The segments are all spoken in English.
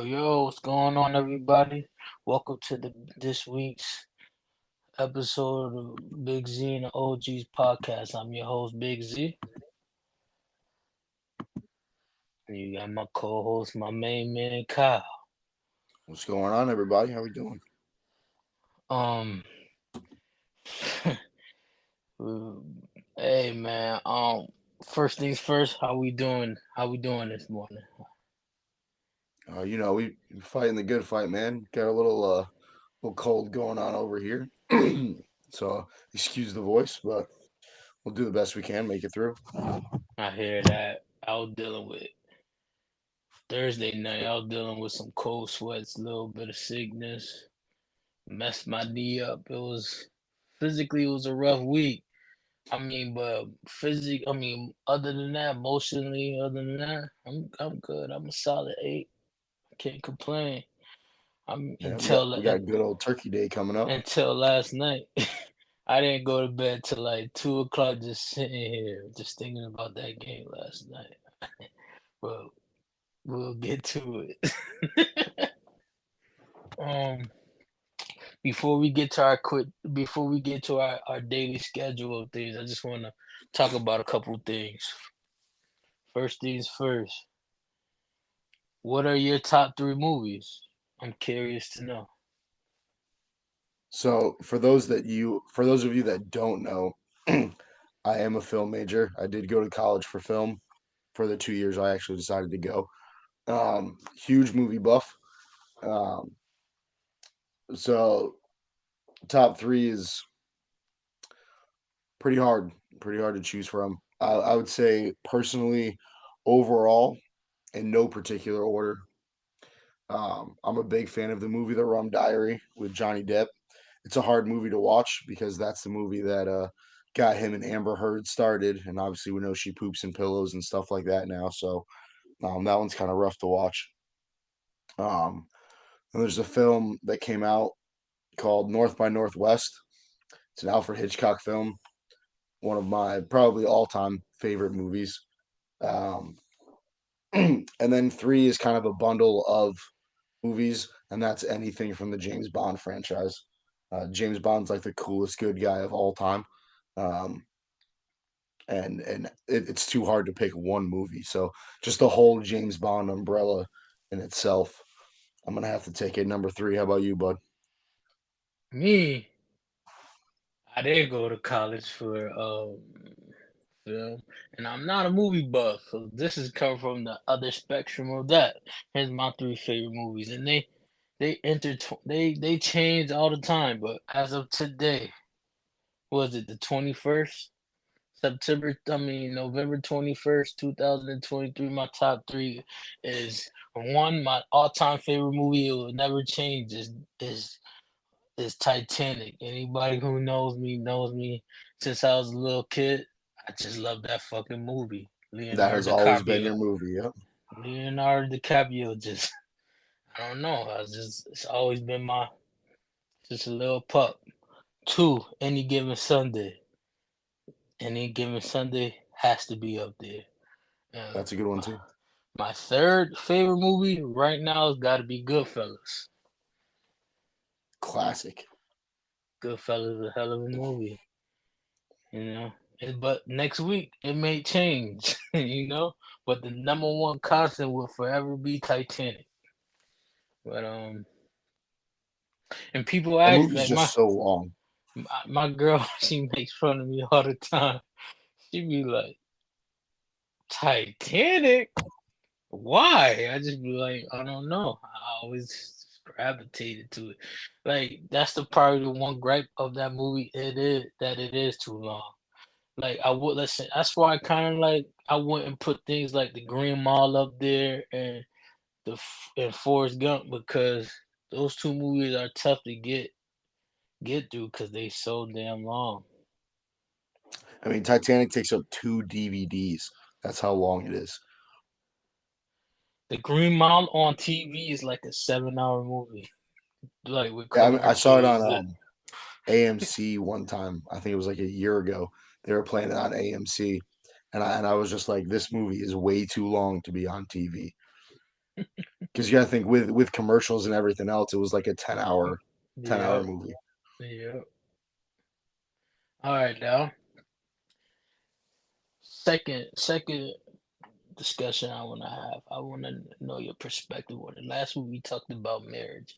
Yo, what's going on, everybody? Welcome to this week's episode of Big Z and the OG's podcast. I'm your host, Big Z, and you got my co-host, my main man, Kyle. What's going on, everybody? How we doing? Um, hey man. First things first. How we doing? How we doing this morning? We fighting the good fight, man. Got a little cold going on over here, so excuse the voice, but we'll do the best we can, make it through. I hear that. I was dealing with Thursday night. I was dealing with some cold sweats, a little bit of sickness. Messed my knee up. It was a rough week. Other than that, emotionally, other than that, I'm good. I'm a solid 8. Can't complain. I'm Yeah, we got good old Turkey Day coming up. until last night. I didn't go to bed till like 2 o'clock, just sitting here, just thinking about that game last night. Well, we'll get to it. um, before we get to our daily schedule of things, I just want to talk about a couple things. First things first, what are your top 3 movies? I'm curious to know. So for those of you that don't know, I am a film major. I did go to college for film for the 2 years I actually decided to go. Huge movie buff. Um, so top three is pretty hard to choose from. I would say personally, overall, in no particular order, I'm a big fan of the movie The Rum Diary with Johnny Depp. It's a hard movie to watch because that's the movie that got him and Amber Heard started, and obviously we know she poops in pillows and stuff like that now. So that one's kind of rough to watch. Um, and there's a film that came out called North by Northwest. It's an Alfred Hitchcock film, one of my probably all time favorite movies. Um, and then three is kind of a bundle of movies, and that's anything from the James Bond franchise. James Bond's like the coolest good guy of all time, um, it's too hard to pick one movie. So just the whole James Bond umbrella in itself, I'm gonna have to take it number three. How about you, bud? Me, I did go to college for film, and I'm not a movie buff, so this is coming from the other spectrum of that. Here's my 3 favorite movies, and they change all the time, but as of today, was it the 21st? November 21st, 2023. My top 3 is one, my all time favorite movie. It will never change. Is Titanic. Anybody who knows me since I was a little kid. I just love that fucking movie. That has always been your movie. Yep. Leonardo DiCaprio just, I don't know. It's always been just a little pup. 2, Any Given Sunday. Any Given Sunday has to be up there. That's a good one My, too. my third favorite movie right now has got to be Goodfellas. Classic. Goodfellas is a hell of a movie, you know. But next week it may change, you know. But the number one constant will forever be Titanic. But and people That ask movie's like just so long. my girl, she makes fun of me all the time. She be like, Titanic? Why? I just be like, I don't know. I always gravitated to it. Like that's the probably the one gripe of that movie. It is that it is too long. Like I would listen. That's why I kind of like I wouldn't put things like the Green Mile up there and Forrest Gump because those 2 movies are tough to get through because they so damn long. I mean, Titanic takes up two DVDs. That's how long it is. The Green Mile on TV is like a 7-hour movie, like with Yeah, I saw it on commercials. AMC one time. I think it was like a year ago. They were playing it on AMC, and I was just like, this movie is way too long to be on TV. because you got to think with commercials and everything else, it was like a 10 hour Yeah, movie. yeah. All right, now second discussion I want to have. I want to know your perspective on it. Last week we talked about marriage.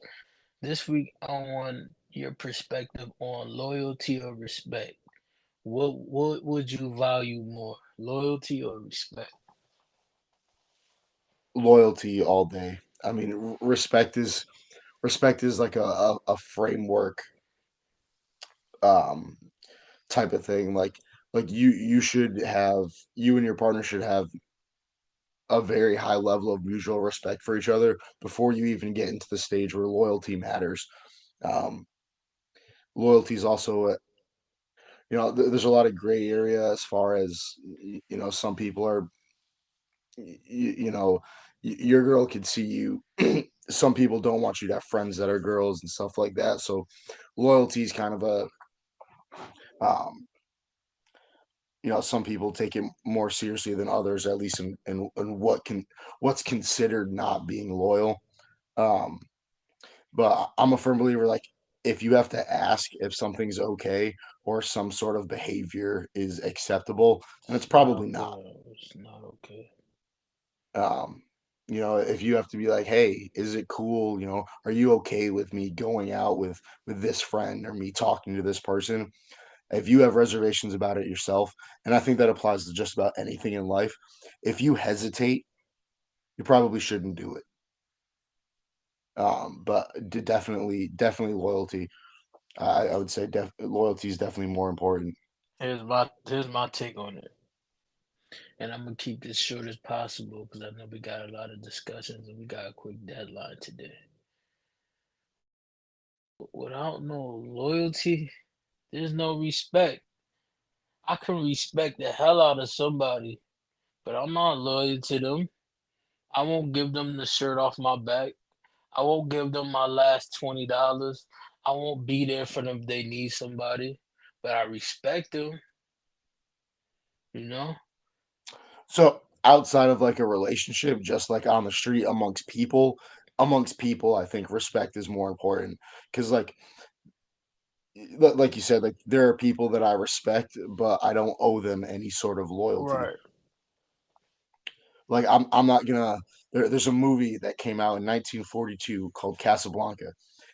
This week I want your perspective on loyalty or respect. What would you value more, loyalty or respect? Loyalty all day. I mean, respect is like a framework um type of thing. Like you should have you and your partner should have a very high level of mutual respect for each other before you even get into the stage where loyalty matters. Um, Loyalty is also there's a lot of gray area as far as some people are you know your girl could see you. Some people don't want you to have friends that are girls and stuff like that, so loyalty is kind of a um some people take it more seriously than others, at least in what's considered not being loyal. um but I'm a firm believer, like, if you have to ask if something's okay or some sort of behavior is acceptable, then it's It's not probably not. okay. It's not okay. um if you have to be like, hey, is it cool, are you okay with me going out with this friend or me talking to this person? If you have reservations about it yourself, and I think that applies to just about anything in life, if you hesitate, you probably shouldn't do it. But definitely loyalty. I would say loyalty is definitely more important. Here's my take on it, and I'm gonna keep this short as possible because I know we got a lot of discussions and we got a quick deadline today. Without no loyalty, there's no respect. I can respect the hell out of somebody, but I'm not loyal to them. I won't give them the shirt off my back. I won't give them my last $20. I won't be there for them if they need somebody, but I respect them, you know? So outside of like a relationship, just like on the street amongst people, I think respect is more important because like you said, like there are people that I respect, but I don't owe them any sort of loyalty. Right. Like I'm not gonna. There's a movie that came out in 1942 called Casablanca,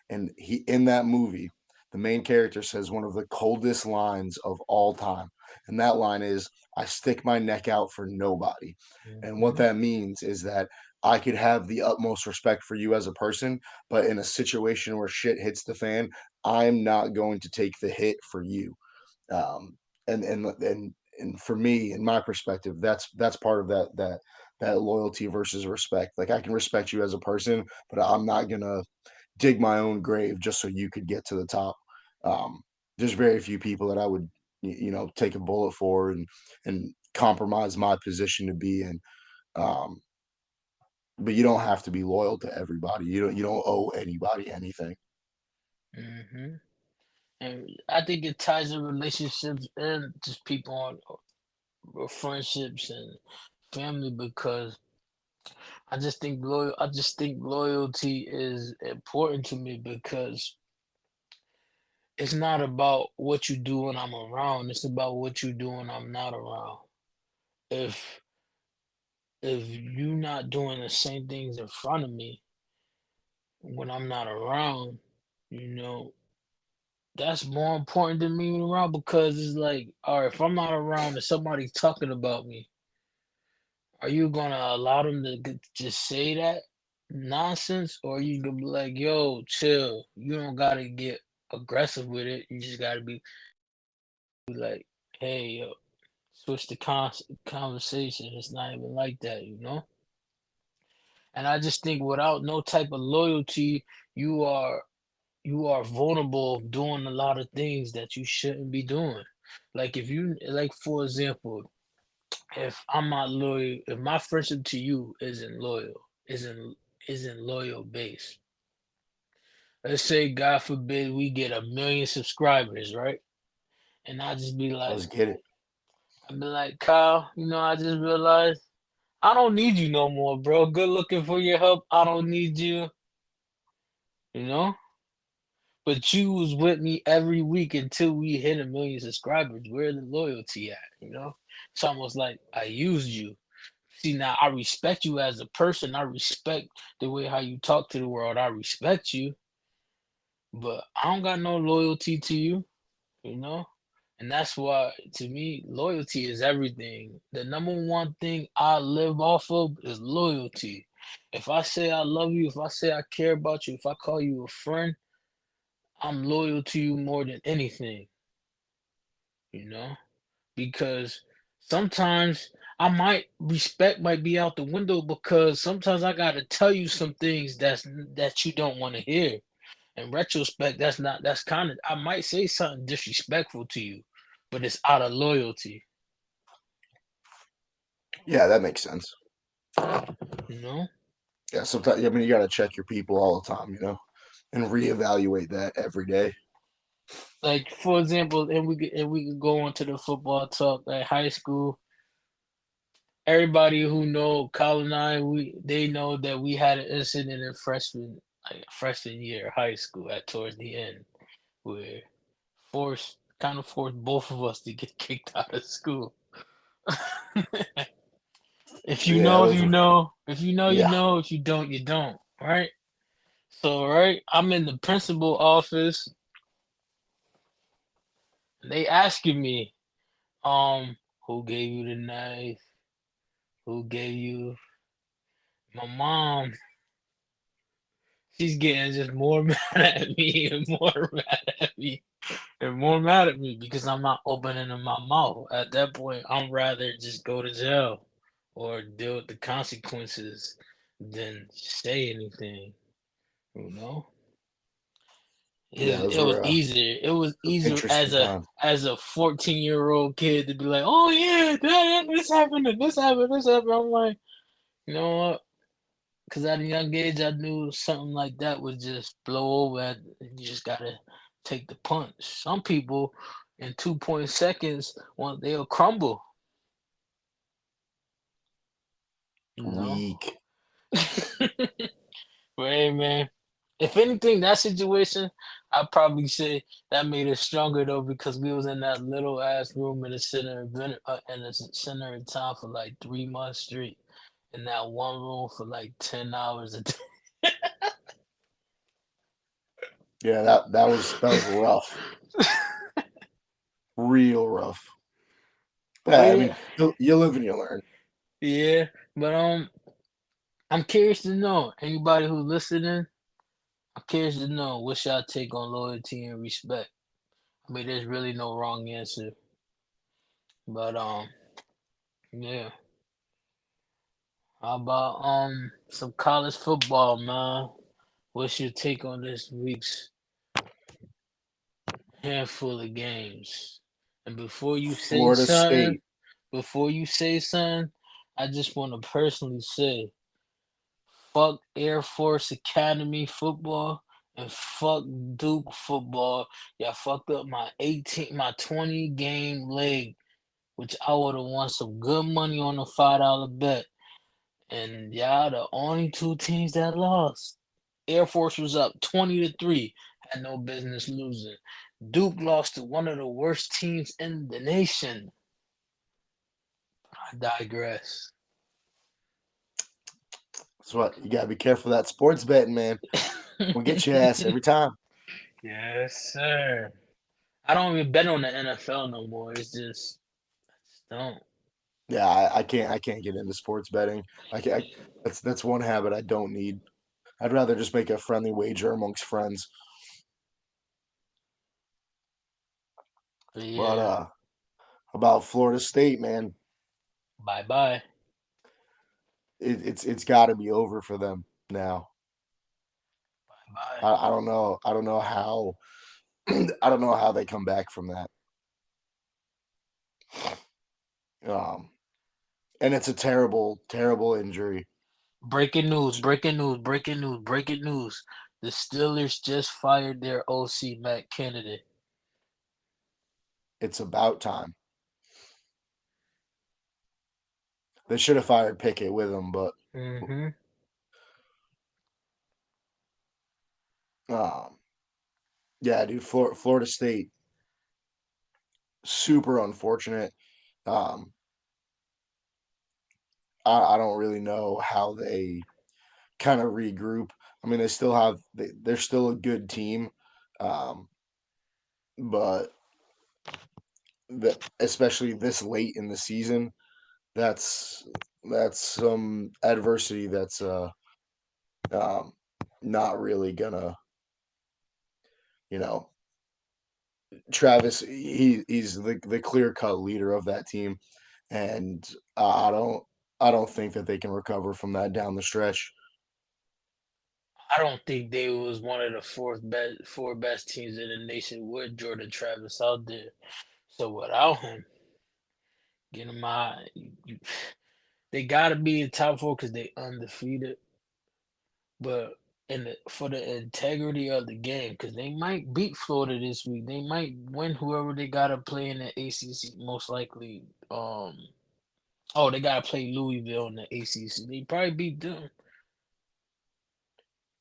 and he in that movie, the main character says one of the coldest lines of all time, and that line is, "I stick my neck out for nobody," and what Hmm. that means is that I could have the utmost respect for you as a person, but in a situation where shit hits the fan, I'm not going to take the hit for you. um, and for me, in my perspective, that's part of that loyalty versus respect. Like, I can respect you as a person, but I'm not gonna dig my own grave just so you could get to the top. Um, there's very few people that I would take a bullet for and compromise my position to be in. Um, but you don't have to be loyal to everybody. You don't owe anybody anything. Hmm. And I think it ties in relationships and just people on or friendships and family because I just think loyalty is important to me because it's not about what you do when I'm around, it's about what you do when I'm not around. If if you not doing the same things in front of me when I'm not around, you know, that's more important than me around because it's like, all right, if I'm not around and somebody's talking about me, are you gonna allow them to just say that nonsense, or you gonna be like, yo, chill? You don't gotta get aggressive with it. You just gotta be like, hey, yo, switch the conversation. It's not even like that, you know. And I just think without no type of loyalty, you are you are vulnerable of doing a lot of things that you shouldn't be doing. Like if you like for example, if I'm not loyal, if my friendship to you isn't loyal, isn't loyal based. Let's say God forbid we get 1 million subscribers, right? And I just be like, Let's get it. I'd be like, Kyle, I just realized I don't need you no more, bro. Good looking for your help. I don't need you, you know? But you was with me every week until we hit 1 million subscribers. Where the loyalty at, you know? It's almost like I used you. See, now I respect you as a person. I respect the way how you talk to the world. I respect you, but I don't got no loyalty to you, you know? And that's why, to me, loyalty is everything. The number one thing I live off of is loyalty. If I say I love you, if I say I care about you, if I call you a friend, I'm loyal to you more than anything, you know? Because sometimes I might respect might be out the window because sometimes I gotta tell you some things that you don't want to hear. In retrospect, that's kind of I might say something disrespectful to you, but it's out of loyalty, Yeah, that makes sense. you know? Yeah, sometimes I mean you got to check your people all the time, and reevaluate that every day. Like for example, and we could go on to the football talk. Like high school, everybody who know Colin and I, they know that we had an incident in freshman year of high school at towards the end where forced both of us to get kicked out of school. If you Yeah, know, those you were know. If you know, you yeah. know. If you don't, you don't. Right? So, right, I'm in the principal office. And they asking me, who gave you the knife? Who gave you my mom? She's getting just more mad at me and more mad at me and more mad at me because I'm not opening my mouth. At that point, I'm rather just go to jail or deal with the consequences than say anything. You know, Yeah, those it was were easier. It was easier interesting times. as a 14-year-old kid to be like, oh yeah, this happened, and this happened, this happened. I'm like, you know what? Because at a young age, I knew something like that would just blow over. You just gotta take the punch. Some people in 2 seconds, they'll crumble. You know. Weak. But hey, man. If anything, that situation, I'd probably say that made us stronger though, because we was in that little ass room in the center of town for like 3 months straight, in that one room for like 10 hours a day. Yeah, that was rough. Real rough. But Yeah, I mean, yeah, you live and you learn. yeah. But I'm curious to know anybody who's listening. I'm curious to know what's y'all take on loyalty and respect. I mean, there's really no wrong answer, but yeah. How about some college football, man? What's your take on this week's handful of games? And Florida State. before you say something, I just want to personally say, fuck Air Force Academy football and fuck Duke football. Y'all fucked up my 20 game leg, which I would have won some good money on a $5 bet. And y'all the only two teams that lost. Air Force was up 20-3, had no business losing. Duke lost to one of the worst teams in the nation. I digress. That's what you gotta be careful of that sports betting, man. Will get your ass every time. Yes, sir. I don't even bet on the NFL no more. I just don't. Yeah, I can't get into sports betting. That's one habit I don't need. I'd rather just make a friendly wager amongst friends. But But yeah, about Florida State, man, bye bye. it's got to be over for them now. Bye bye. I don't know. I don't know how. I don't know how they come back from that. Um, and it's a terrible, terrible injury. Breaking news, breaking news, breaking news, breaking news. The Steelers just fired their OC Matt Kennedy. It's about time. They should have fired Pickett with him, but Mm-hmm. um, yeah, dude, Florida State, super unfortunate. Um, I don't really know how they kind of regroup. I mean, they're still a good team, um, but especially this late in the season, that's that's some adversity that's um, not really gonna, you know, Travis. He's the clear cut leader of that team, and I don't think that they can recover from that down the stretch. I don't think they was one of the four best teams in the nation with Jordan Travis out there. So without him, get him out. They gotta be in top four because they undefeated. But for the integrity of the game, because they might beat Florida this week, they might win whoever they gotta play in the ACC. Most likely, oh, they gotta play Louisville in the ACC. They probably beat them.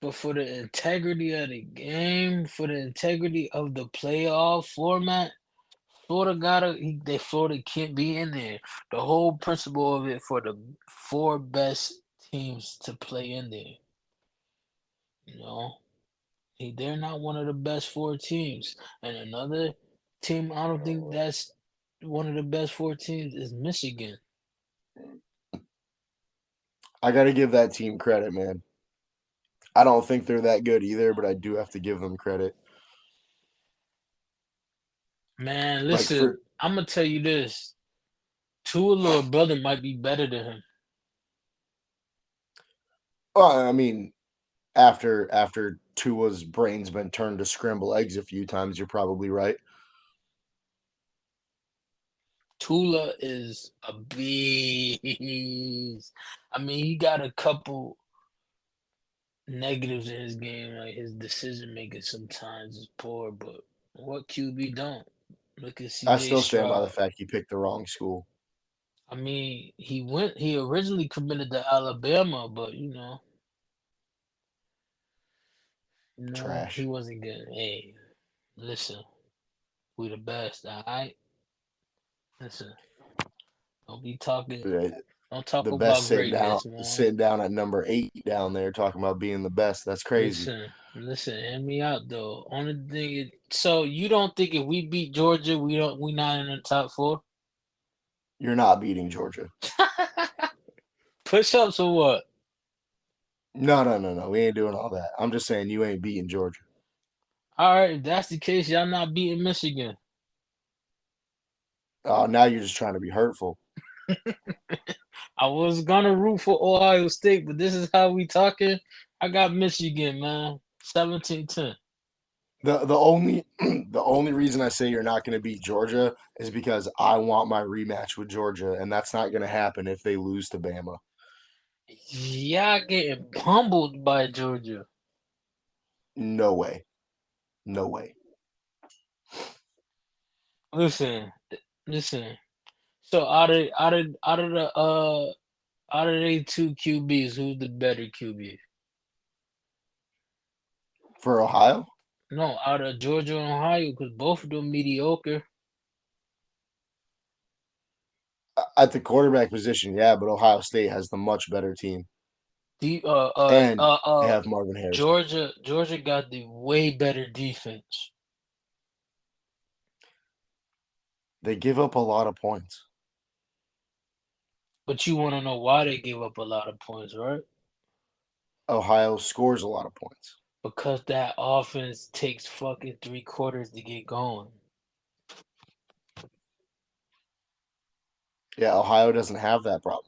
But for the integrity of the game, for the integrity of the playoff format, Florida can't be in there. The whole principle of it for the four best teams to play in there, you know, they're not one of the best four teams. And another team, I don't think that's one of the best four teams is Michigan. I got to give that team credit, man. I don't think they're that good either, but I do have to give them credit. Man, Like for, listen, I'm gonna tell you this: Tua little brother might be better than him. I mean, after Tua's brain's been turned to scramble eggs a few times, you're probably right. Tula is a beast. I mean, he got a couple negatives in his game, like his decision making sometimes is poor, but what QB don't? Look at I CJ still stand by the Stroud. fact he picked the wrong school. I mean, he originally committed to Alabama, but he Trash. wasn't good. Hey, listen, we the best, all right? Listen, don't be talking, The don't talk the best about greatness, man. sitting down at number 8 down there talking about being the best. That's crazy. Listen, hear me out though. Only thing is, so you don't think if we beat Georgia, we not in the top four? You're not beating Georgia. Push ups or what? No, no, no, no. We ain't doing all that. I'm just saying you ain't beating Georgia. All right, if that's the case, y'all not beating Michigan. Oh, now you're just trying to be hurtful. I was gonna root for Ohio State, but this is how we talking. I got Michigan, man. 17-10. The only the only reason I say you're not going to beat Georgia is because I want my rematch with Georgia, and that's not going to happen if they lose to Bama. Y'all getting pummeled by Georgia. No way. No way. Listen, listen. So out of the two QBs, who's the better QB? For Ohio, No, out of Georgia and Ohio, because both of them mediocre. at the quarterback position, yeah, but Ohio State has the much better team, The and they have Marvin Harrison. Georgia got the way better defense. They give up a lot of points. But you want to know why they gave up a lot of points, right? Ohio scores a lot of points. Because that offense takes fucking 3 quarters to get going. Yeah, Ohio doesn't have that problem.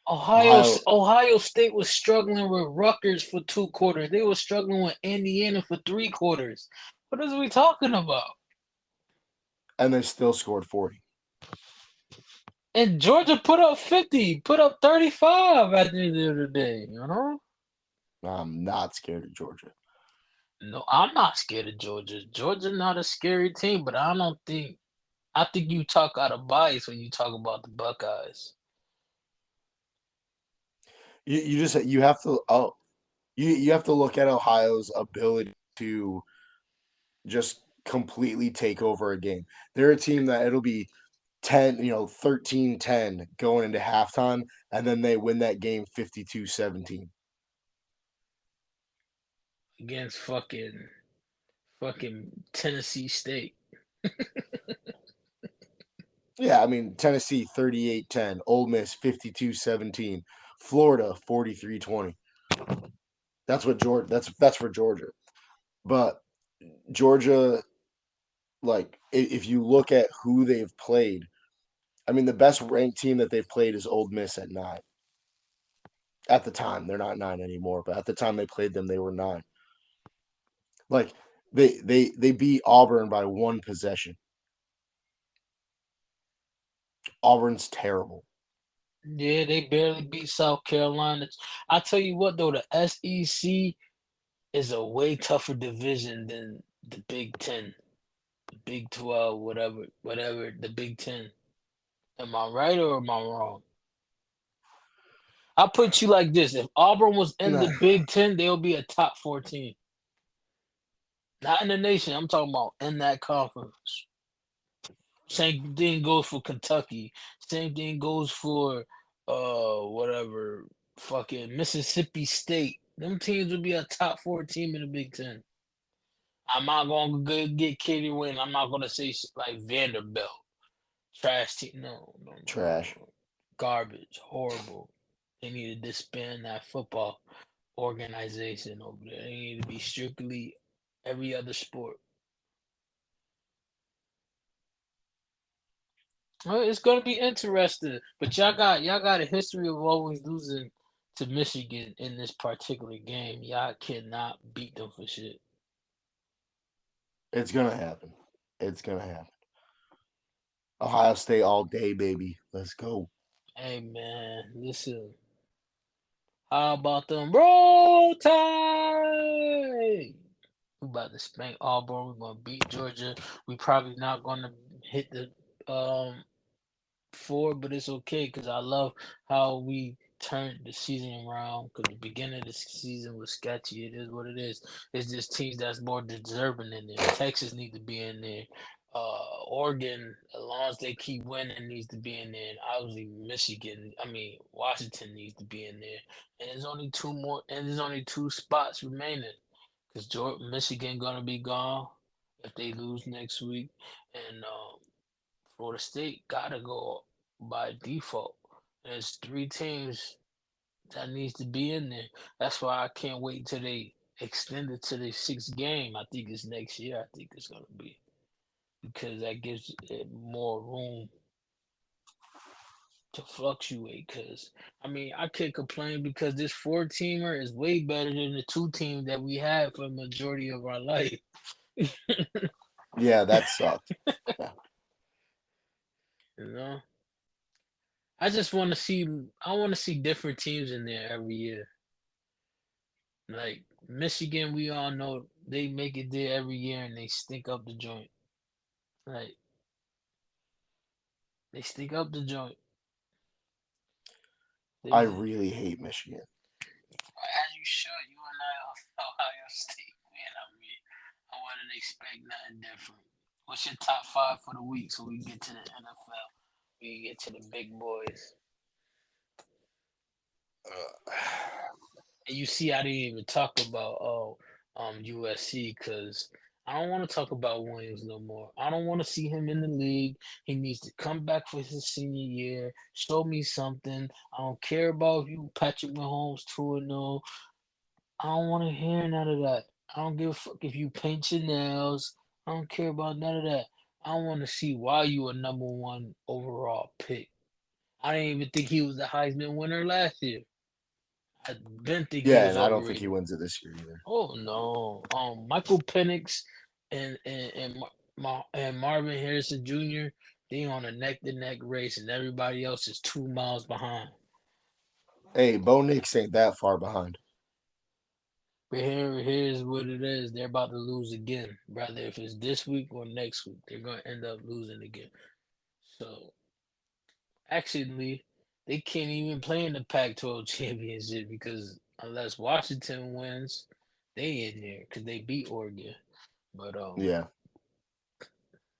Ohio Ohio, Ohio State was struggling with Rutgers for 2 quarters. They were struggling with Indiana for 3 quarters. What is we talking about? and they still scored 40. And Georgia put up 50, put up 35 at the end of the day, you know? I'm not scared of Georgia. No, I'm not scared of Georgia. Georgia not a scary team, but I think you talk out of bias when you talk about the Buckeyes. you just you have to you have to look at Ohio's ability to just completely take over a game. They're a team that it'll be 10, 13-10 going into halftime, and then they win that game 52-17. against fucking Tennessee State. Yeah, I mean, Tennessee 38-10, Ole Miss 52-17, Florida 43-20. That's for Georgia. But Georgia, like, if you look at who they've played, I mean, the best ranked team that they've played is Ole Miss at 9. At the time, they're not 9 anymore, but at the time they played them, they were 9. Like, they beat Auburn by one possession. Auburn's terrible. Yeah, they barely beat South Carolina. I tell you what though, the SEC is a way tougher division than the Big Ten, the Big 12, whatever, the Big Ten. Am I right or am I wrong? I'll put you like this: if Auburn was in the Nah, Big Ten, they'll be a top 14. Not in the nation. I'm talking about in that conference. Same thing goes for Kentucky. Same thing goes for whatever fucking Mississippi State. Them teams would be a top 4 team in the Big Ten. I'm not gonna get carried away. And I'm not gonna say like Vanderbilt, trash team. No, no, no, no, trash. no. Garbage, horrible. They need to disband that football organization over there. They need to be strictly every other sport. Well, it's gonna be interesting, but y'all got a history of always losing to Michigan in this particular game. Y'all cannot beat them for shit. It's gonna happen. It's gonna happen. Ohio State all day, baby. Let's go. Hey man, listen. How about them roll tide? We about to spank Auburn. We're gonna beat Georgia. We probably not gonna hit the 4, but it's okay because I love how we turned the season around. Because the beginning of the season was sketchy. It is what it is. It's just teams that's more deserving in there. Texas need to be in there. Oregon, as long as they keep winning, needs to be in there. And obviously, Michigan, I mean Washington needs to be in there. And there's only two more, and there's only 2 spots remaining because Michigan gonna be gone if they lose next week, and Florida State gotta go by default. There's 3 teams that needs to be in there. That's why I can't wait till they extend it to the 6th game. I think it's next year. I think it's gonna be because that gives it more room to fluctuate. Because I mean, I can't complain because this 4 teamer is way better than the 2 team that we had for the majority of our life. you Yeah, that sucked. Yeah. know, I just want to see. I want to see different teams in there every year. Like Michigan, we all know they make it there every year and they stink up the joint. Like they stink up the joint. They I just, really hate Michigan. as you should. You and I are Ohio State, man. I mean, I wouldn't expect nothing different. What's your top 5 for the week so we can get to the NFL? We can get to the big boys. Uh, And you see, I didn't even talk about USC because I don't want to talk about Williams no more. I don't want to see him in the league. He needs to come back for his senior year, show me something. I don't care about if you Patrick Mahomes 2-0. I don't want to hear none of that. I don't give a fuck if you paint your nails. I don't care about none of that. I want to see why you a number 1 overall pick. I didn't even think he was the Heisman winner last year. I didn't think he yeah, was and I don't think he overrated. wins it this year either. Oh no. Michael Penix and Marvin Harrison Jr. They on a neck to neck race, and everybody else is 2 miles behind. Hey, Bo Nix ain't that far behind. But here's what it is: they're about to lose again. Rather if it's this week or next week, they're gonna end up losing again. So actually. they can't even play in the Pac-12 championship because unless Washington wins, they in there because they beat Oregon. But Yeah.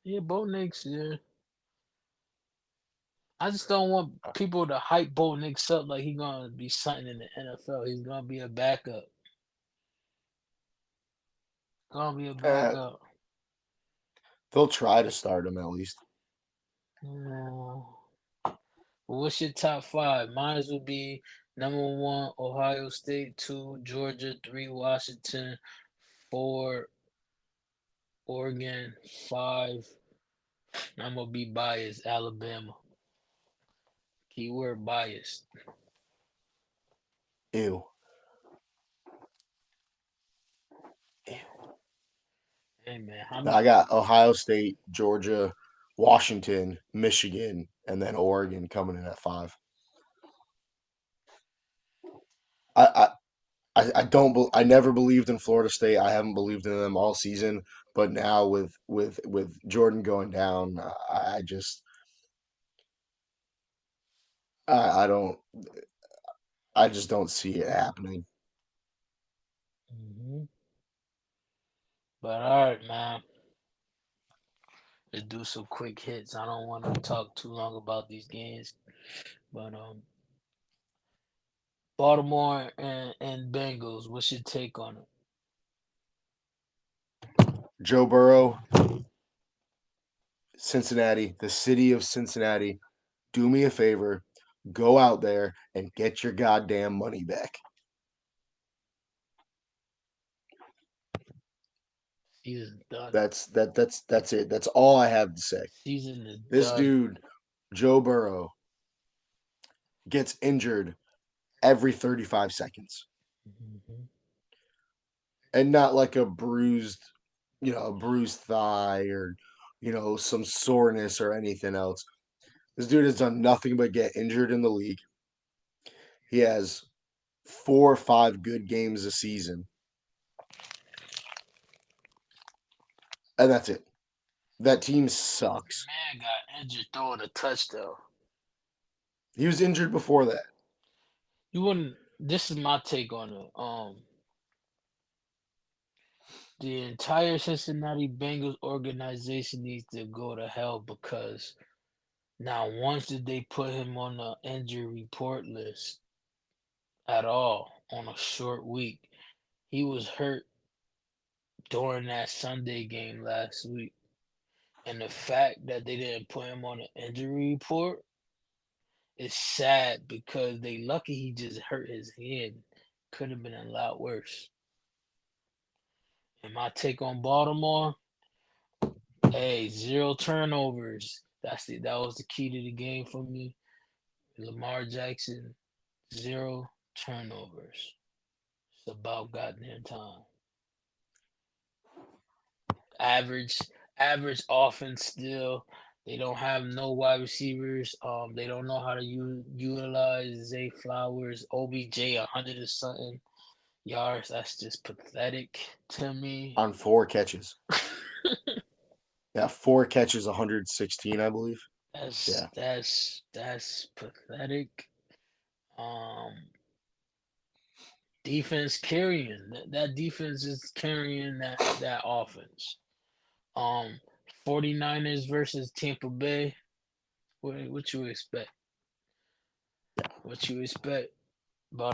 yeah, Bo Nix, yeah. I just don't want people to hype Bo Nix up like he gonna be something in the NFL. He's gonna be a backup. Gonna be a Uh, backup. they'll try to start him at least. Yeah. Well, what's your top five? Mine would be number one, Ohio State, two, Georgia, three, Washington, four, Oregon, five. I'm gonna be biased, Alabama. Keyword biased. Ew. Ew. Hey man, how I many? got Ohio State, Georgia, Washington, Michigan, and then Oregon coming in at five. I, I don't. I never believed in Florida State. I haven't believed in them all season. But now with Jordan going down, I just I don't. I just don't see it happening. Hmm. But all right, man. Let's do some quick hits. I don't want to talk too long about these games, but Baltimore and Bengals. What's your take on it? Joe Burrow, Cincinnati, the city of Cincinnati. Do me a favor, go out there and get your goddamn money back. Season's done. That's it. That's all I have to say. Season is This done. dude, Joe Burrow, gets injured every 35 seconds. Hmm. And not like a bruised thigh or, some soreness or anything else. This dude has done nothing but get injured in the league. He has 4 or 5 good games a season, and that's it. That team sucks. Man got injured throwing a touchdown. He was injured before that. You wouldn't. This is my take on it. The entire Cincinnati Bengals organization needs to go to hell because not once did they put him on the injury report list at all on a short week. He was hurt during that Sunday game last week. And the fact that they didn't put him on the injury report is sad because they lucky he just hurt his hand. Could have been a lot worse. And my take on Baltimore, hey, zero turnovers. That was the key to the game for me. Lamar Jackson, zero turnovers. It's about goddamn time. Average, average offense still. They don't have no wide receivers. They don't know how to utilize Zay Flowers, OBJ, 100 or something yards. That's just pathetic to me. On 4 catches. Yeah, 4 catches, 116, I believe. That's Yeah. that's that's pathetic. Um, defense carrying that defense is carrying that offense. Um, 49ers versus Tampa Bay. What you expect? What you expect? But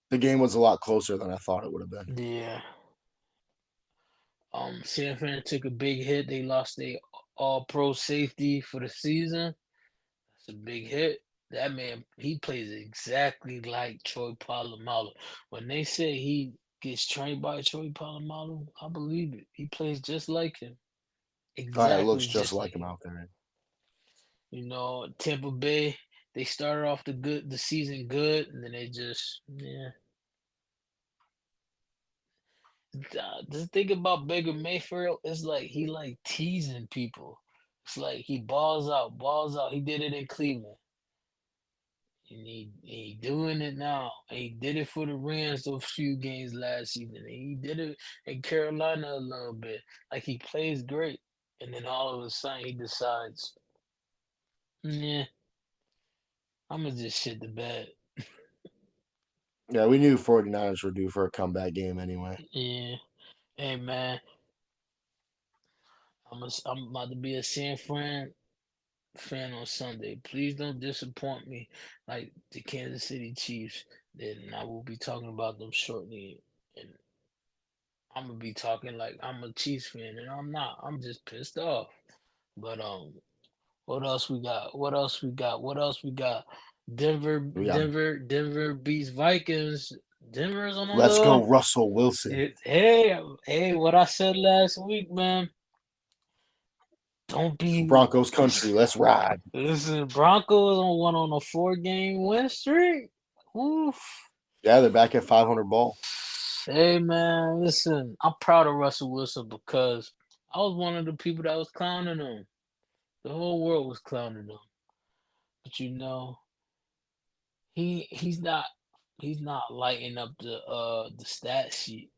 The game was a lot closer than I thought it would have been. yeah. San Fran took a big hit. They lost their all pro safety for the season. That's a big hit. That man, he plays exactly like Troy Polamalu. When they say he gets trained by Troy Polamalu, I believe it. He plays just like him. It looks Exactly just just like like him him. out there. Tampa Bay, they started off the season good, and then they just yeah. The thing about Baker Mayfield is like he like teasing people. It's like he balls out, balls out. He did it in Cleveland, and he doing it now. And he did it for the Rams those few games last season. And he did it in Carolina a little bit. Like he plays great, and then all of a sudden he decides, yeah, I'm gonna just shit the bed. Yeah, we knew 49ers were due for a comeback game anyway. Yeah. Hey man, I'm about to be a San Fran fan on Sunday. Please don't disappoint me like the Kansas City Chiefs. Then I will be talking about them shortly, and I'm gonna be talking like I'm a Chiefs fan, and I'm not. I'm just pissed off. But what else we got? What else we got? What else we got? We got Denver beats Vikings. Denver's on a let's go little. Russell Wilson. Hey, what I said last week, man. Don't be. Broncos country, let's ride. Listen, Broncos on a 4 game win streak. Oof. Yeah, they're back at 500 ball. Hey man, listen, I'm proud of Russell Wilson because I was one of the people that was clowning him. The whole world was clowning him. But he's not lighting up the stat sheet.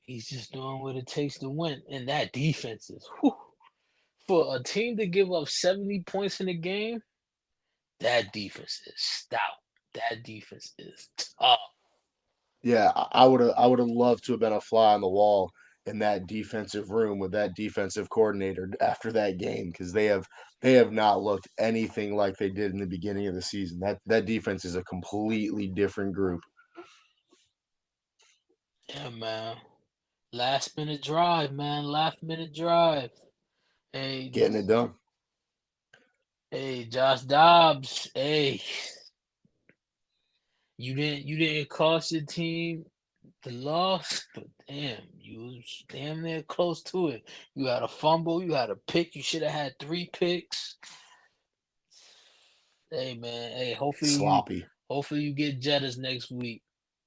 He's just doing what it takes to win. And that defense is whew, for a team to give up 70 points in a game, that defense is stout. That defense is tough. Yeah, I would have loved to have been a fly on the wall in that defensive room with that defensive coordinator after that game because they have not looked anything like they did in the beginning of the season. That defense is a completely different group. Yeah, man. Last minute drive, man. Last minute drive. Hey, Getting it done. hey, Josh Dobbs. Hey, you didn't cost your team the loss, but damn, you was damn near close to it. You had a fumble, you had a pick. You should have had 3 picks. Hey, man. Hey, Sloppy. hopefully you get Jettas next week.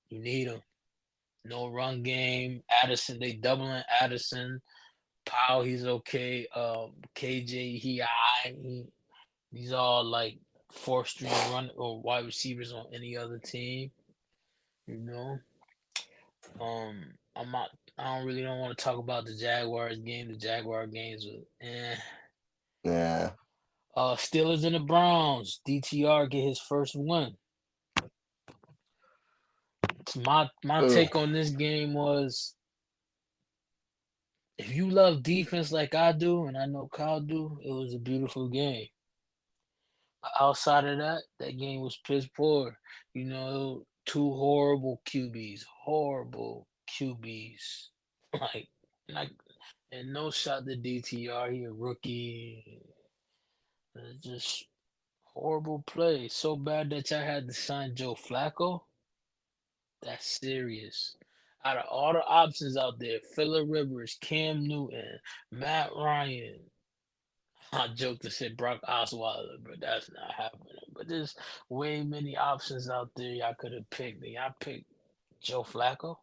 You need them. No run game. Addison, they doubling Addison. Powell, he's okay. KJ, these all like fourth string run or wide receivers on any other team. You know, I'm not. I don't really don't want to talk about the Jaguars game. The Jaguar games was Yeah. Steelers and the Browns. DTR get his first win. My Ugh. take on this game was if you love defense like I do and I know Kyle do, it was a beautiful game. Outside of that, that game was piss poor. Two horrible QBs, horrible QBs. Like, like, and no shot to DTR. He a rookie. Just horrible play. So bad that y'all had to sign Joe Flacco. That's serious. Out of all the options out there, Phillip Rivers, Cam Newton, Matt Ryan, I joke to say Brock Osweiler, but that's not happening. But there's way many options out there y'all could have picked. And y'all picked Joe Flacco.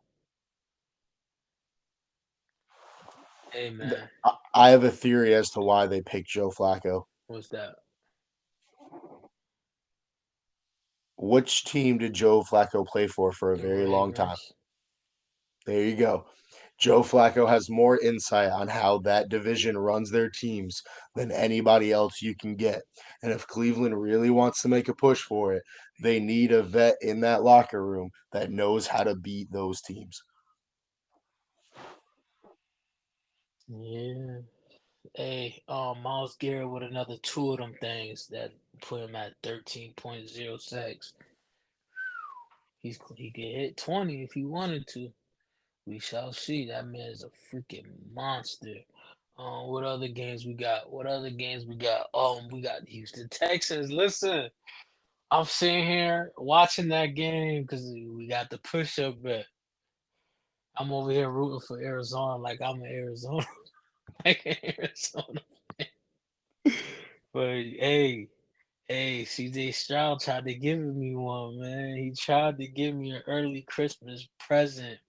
Hey man, I have a theory as to why they picked Joe Flacco. what's that? Which team did Joe Flacco play for a The very long time? Ravens. There you go. Joe Flacco has more insight on how that division runs their teams than anybody else you can get. And if Cleveland really wants to make a push for it, they need a vet in that locker room that knows how to beat those teams. Yeah. Hey, Miles Garrett with another two of them things that put him at 13.06. He could hit 20 if he wanted to. We shall see. That man is a freaking monster. What other games we got? What other games we got? We got Houston Texans. Listen, I'm sitting here watching that game because we got the push-up bet. I'm over here rooting for Arizona like I'm in Arizona, like an Arizona. But hey, CJ Stroud tried to give me one, man. He tried to give me an early Christmas present.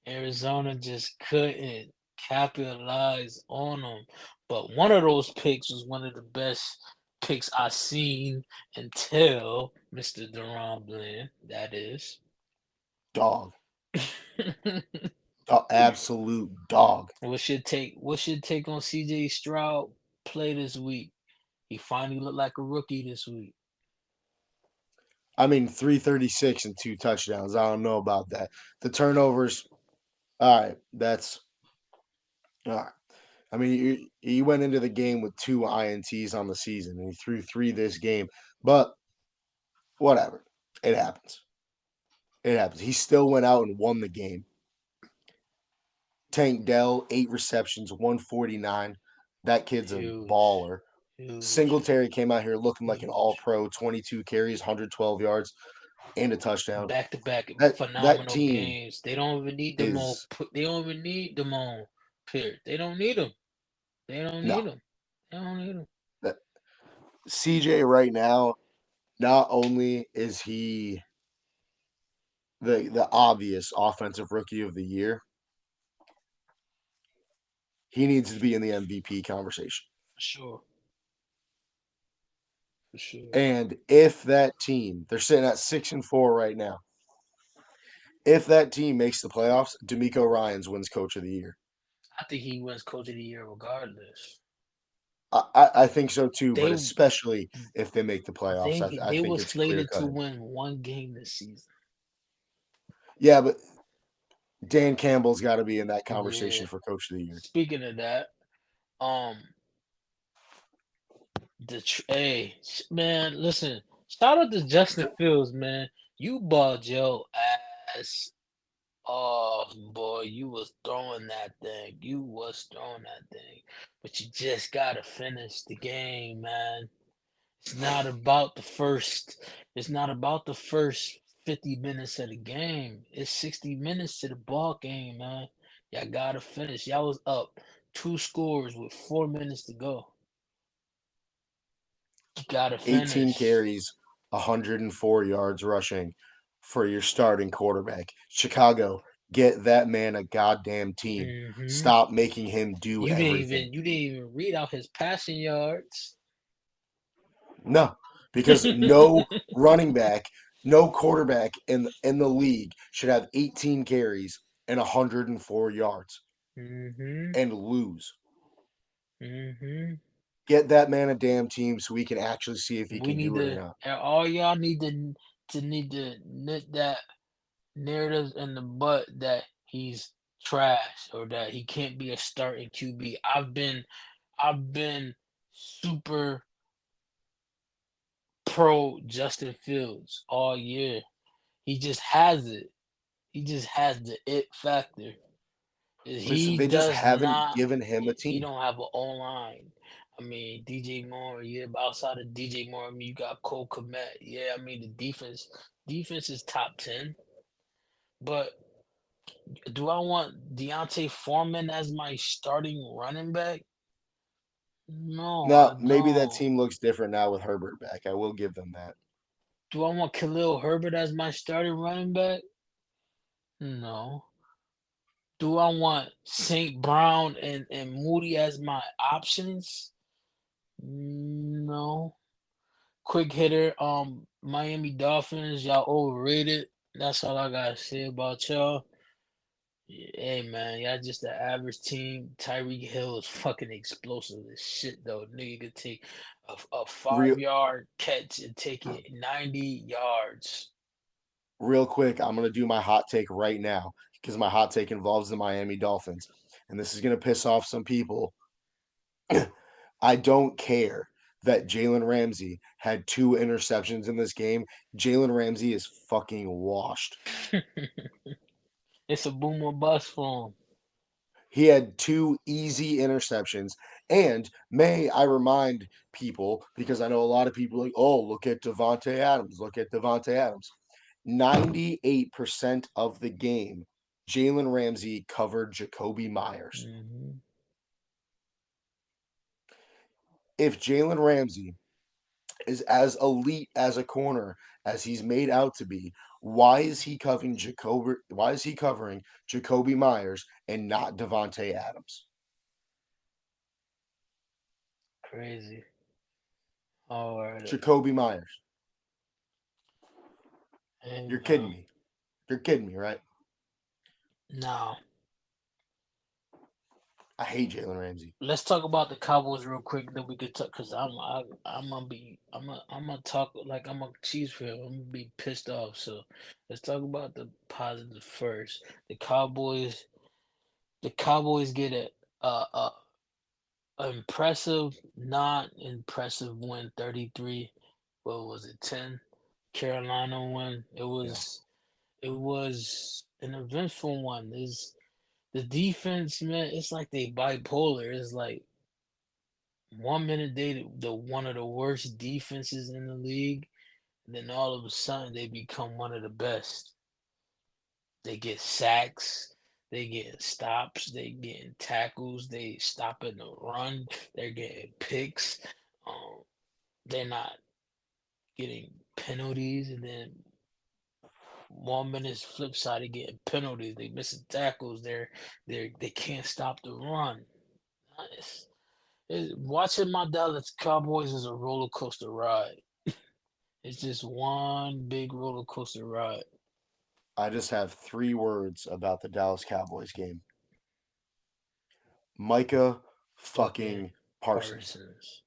Arizona just couldn't capitalize on them. But one of those picks was one of the best picks I seen until Mr. Deron Bland, that is. Dog. Absolute dog. What's your take on CJ Stroud play this week? He finally looked like a rookie this week. I mean, 336 and 2 touchdowns. I don't know about that. The turnovers, all right, that's all right. I mean, he went into the game with 2 INTs on the season, and he threw 3 this game. But whatever, it happens. It happens. He still went out and won the game. Tank Dell, 8 receptions, 149. That kid's a Huge, baller. huge, Singletary came out here looking like an all huge. pro, 22 carries, 112 yards, and a touchdown. Back to back That phenomenal team games. They don't even need them on. is They don't even need them on. Period. They don't need them. They don't no. need them. They don't need them. That CJ right now, not only is he the obvious offensive rookie of the year, he needs to be in the MVP conversation. For sure. For sure. And if that team, they're sitting at 6-4 right now. If that team makes the playoffs, D'Amico Ryans wins Coach of the Year. I think he wins Coach of the Year regardless. I think so too, but They especially if they make the playoffs, I they think were it's clear slated to cut. win one game this season. Yeah, but Dan Campbell's got to be in that Yeah. conversation for Coach of the Year. Speaking of that, um, hey man, listen. Shout out to Justin Fields, man. You balled your ass. Oh boy, you was throwing that thing. You was throwing that thing. But you just gotta finish the game, man. It's not about the first. It's not about the first 50 minutes of the game. It's 60 minutes to the ball game, man. Y'all gotta finish. Y'all was up 2 scores with 4 minutes to go. You gotta 18 finish. carries, 104 yards rushing for your starting quarterback. Chicago, get that man a goddamn team. Hmm. Stop making him do everything. You didn't even read out his passing yards. No, because no running back, no quarterback in the league should have 18 carries and 104 yards Hmm. and lose. Hmm. Get that man a damn team so we can actually see if he We can need do it or to, not. and all y'all need to nip that narratives in the butt that he's trash or that he can't be a starting QB. I've been super pro Justin Fields all year. He just has it. He just has the it factor. Listen, He they just does haven't not. given him a He team. don't have an O line. I mean, DJ Moore. Yeah, but outside of DJ Moore, I mean, you got Cole Kmet. Yeah, I mean the defense is top 10. But do I want Deontay Foreman as my starting running back? No, I Now, maybe that don't. team looks different now with Herbert back. I will give them that. Do I want Khalil Herbert as my starting running back? No. Do I want St. Brown and Moody as my options? No. Quick hitter, Miami Dolphins, y'all overrated. That's all I gotta say about y'all. Hey man, y'all just the average team. Tyreek Hill is fucking explosive as shit though. Nigga could take a Real, 5 yard catch and take it 90 yards. real quick, I'm gonna do my hot take right now because my hot take involves the Miami Dolphins, and this is gonna piss off some people. I don't care that Jalen Ramsey had 2 interceptions in this game. Jalen Ramsey is fucking washed. It's a boom or bust for him. He had 2 easy interceptions. And may I remind people, because I know a lot of people like, oh, look at Devontae Adams. Look at Devontae Adams. 98% of the game, Jalen Ramsey covered Jacoby Myers. Hmm. If Jalen Ramsey is as elite as a corner as he's made out to be, why is he covering Jacoby Myers and not Devontae Adams? Crazy. All right. Jacoby Myers. Hey You're kidding man. me. You're kidding me, right? No. I hate Jalen Ramsey. Let's talk about the Cowboys real quick. Then we could talk because I'm gonna be I'm gonna talk like I'm a Chiefs fan. I'm gonna be pissed off. So let's talk about the positive first. The Cowboys. The Cowboys get a impressive, not impressive win. 33. What was it? 10. Carolina win. It Yeah. was it was an eventful one. Is the defense, man? It's like they bipolar. It's like 1 minute they the one of the worst defenses in the league, and then all of a sudden they become one of the best. They get sacks, they get stops, they getting tackles, they stopping the run, they're getting picks. Um, they're not getting penalties, and then 1 minute flip side, they getting penalties. They missing tackles. They can't stop the run. Watching my Dallas Cowboys is a roller coaster ride. It's just one big roller coaster ride. I just have 3 words about the Dallas Cowboys game. Micah Fucking fucking Parsons. Parsons.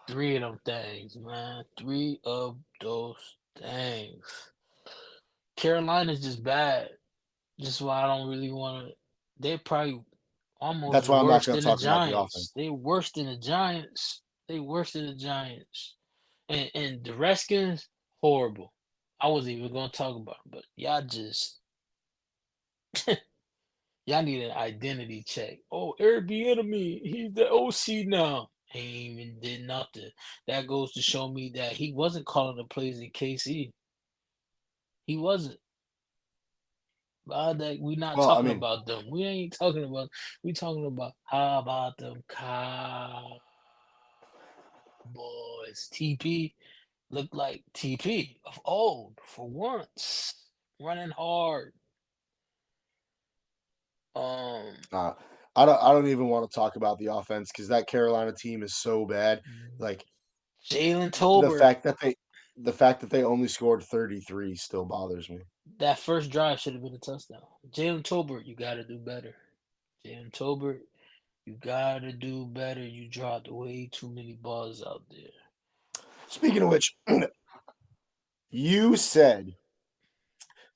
Three of them things, man. Three of those things. Carolina's just bad. Just why I don't really want to. They're probably almost That's why I'm not worse going to than the talk about the offense. Giants. They worse than the Giants. They worse than the Giants. And the Redskins, horrible. I wasn't even gonna talk about it, but y'all need an identity check. Oh, Airbnb, he's the OC now. He ain't even did nothing. That goes to show me that he wasn't calling the plays in KC. He wasn't. That we not Well, I talking mean, about them. We ain't talking about. We talking about how about them Cowboys? TP looked like TP of old for once, running hard. Um, uh, I don't even want to talk about the offense because that Carolina team is so bad. Like Jalen the Tolbert, fact that they the fact that they only scored 33 still bothers me. that first drive should have been a touchdown. Jalen Tolbert, you got to do better. Jalen Tolbert, you got to do better. You dropped way too many balls out there. Speaking of which, you said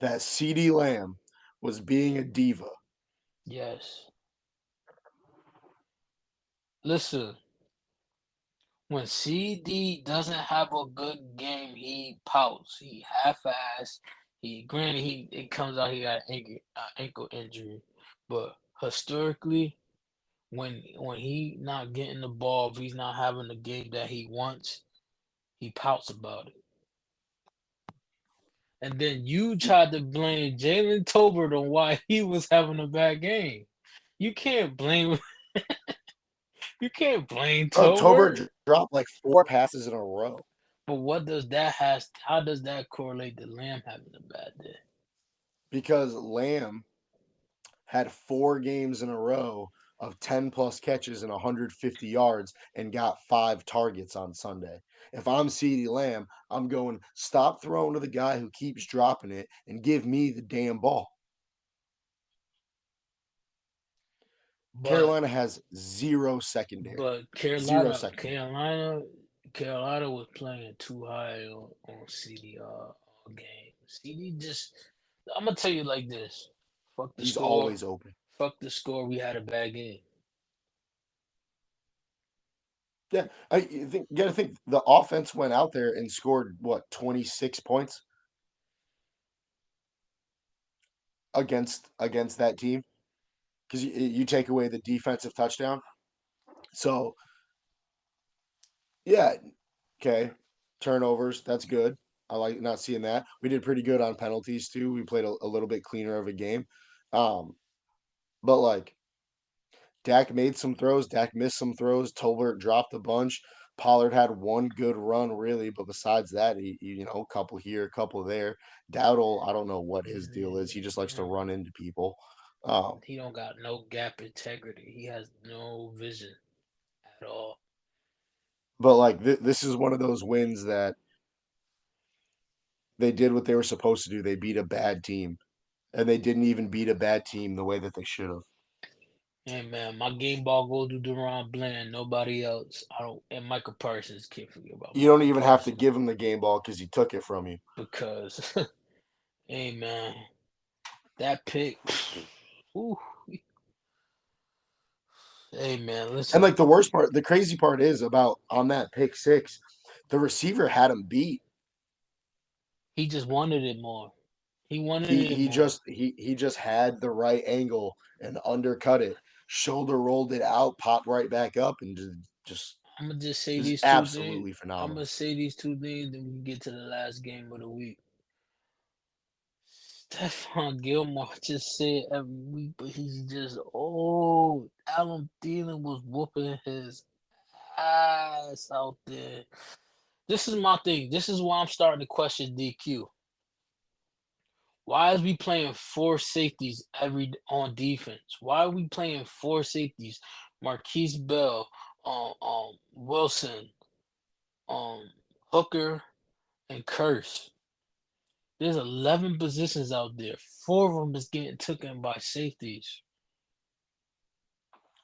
that CD Lamb was being a diva. Yes. Listen, when CD doesn't have a good game, he pouts. He half-ass. Granted, it comes out he got an ankle injury, but historically, when he not getting the ball, if he's not having the game that he wants, he pouts about it. And then you tried to blame Jalen Tolbert on why he was having a bad game. You can't blame you can't blame Bro, Tobert Tolbert. dropped like 4 passes in a row But what does that has? How does that correlate to Lamb having a bad day? because Lamb had 4 games in a row of 10 plus catches and 150 yards and got 5 targets on Sunday. If I'm CeeDee Lamb, I'm going, stop throwing to the guy who keeps dropping it and give me the damn ball. But Carolina has zero secondary. but Zero Carolina, secondary. Carolina was playing too high on CD all game. CD just, I'm gonna tell you like this: fuck the He's score, always open. fuck the score. We had a bad game. Yeah, you got to think the offense went out there and scored what 26 points against that team because you take away the defensive touchdown. So yeah, okay, turnovers, that's good. I like not seeing that. We did pretty good on penalties too. We played a little bit cleaner of a game. Um, but like Dak made some throws, Dak missed some throws, Tolbert dropped a bunch. Pollard had one good run, really, but besides that, a couple here, a couple there. Dowdle, I don't know what his deal is. He just likes to run into people. Um, He don't got no gap integrity. He has no vision at all. but like this is one of those wins that they did what they were supposed to do. They beat a bad team, and they didn't even beat a bad team the way that they should have. Hey man, my game ball go to Deron Bland, nobody else. I don't, and Michael Parsons. Can't forget about You don't Michael even have to Parsons give him the game ball because he took it from you. because, hey man, that pick. Ooh, hey man, And listen, like the worst part, the crazy part is about on that pick six, the receiver had him beat. he just wanted it more. He wanted He it he more. just he just had the right angle and undercut it, shoulder rolled it out, popped right back up, and just I'm gonna just say is these two things. absolutely I'm gonna phenomenal. say these two things, then we can get to the last game of the week. Stephon Gilmore just said every week, but he's just old. Alan Thielen was whooping his ass out there. This is my thing. This is why I'm starting to question DQ. Why is we playing four safeties every on defense? Why are we playing four safeties? Marquise Bell, Wilson, um, Hooker, and Curse. There's 11 positions out there. Four of them is getting taken by safeties.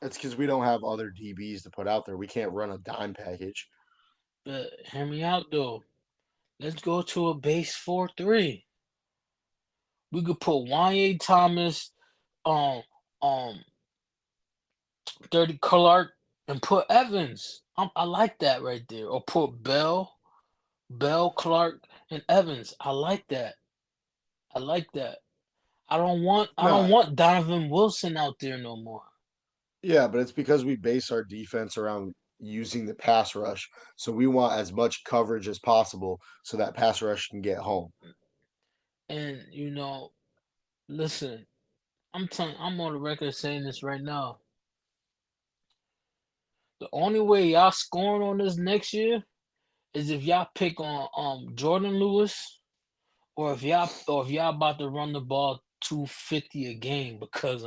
It's because we don't have other DBs to put out there. We can't run a dime package. But hear me out though. Let's go to a base 4-3. We could put Wanye Thomas, um, um, 30 Clark, and put Evans. I like that right there. Or put Bell, Clark, and Evans. I like that. I like that. I don't No, want Donovan Wilson out there no more. yeah, but it's because we base our defense around using the pass rush. So we want as much coverage as possible so that pass rush can get home. And listen, I'm on the record saying this right now. The only way y'all scoring on this next year is if y'all pick on Jordan Lewis or if y'all about to run the ball 250 a game because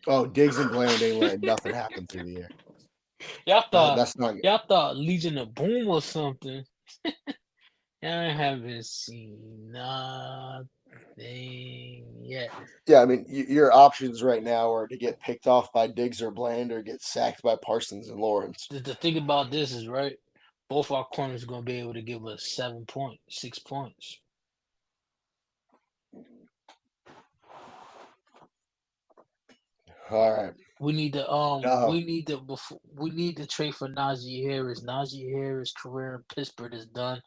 Oh, Diggs and Bland ain't letting nothing happen through the air. y'all That thought that's not. y'all thought Legion of Boom or something. I haven't seen nothing yet. Yeah, I mean, your options right now are to get picked off by Diggs or Bland or get sacked by Parsons and Lawrence. The thing about this is right. Both our corners are gonna be able to give us 7 points, 6 points. All right. Uh, We need to trade for Najee Harris. Najee Harris' career in Pittsburgh is done.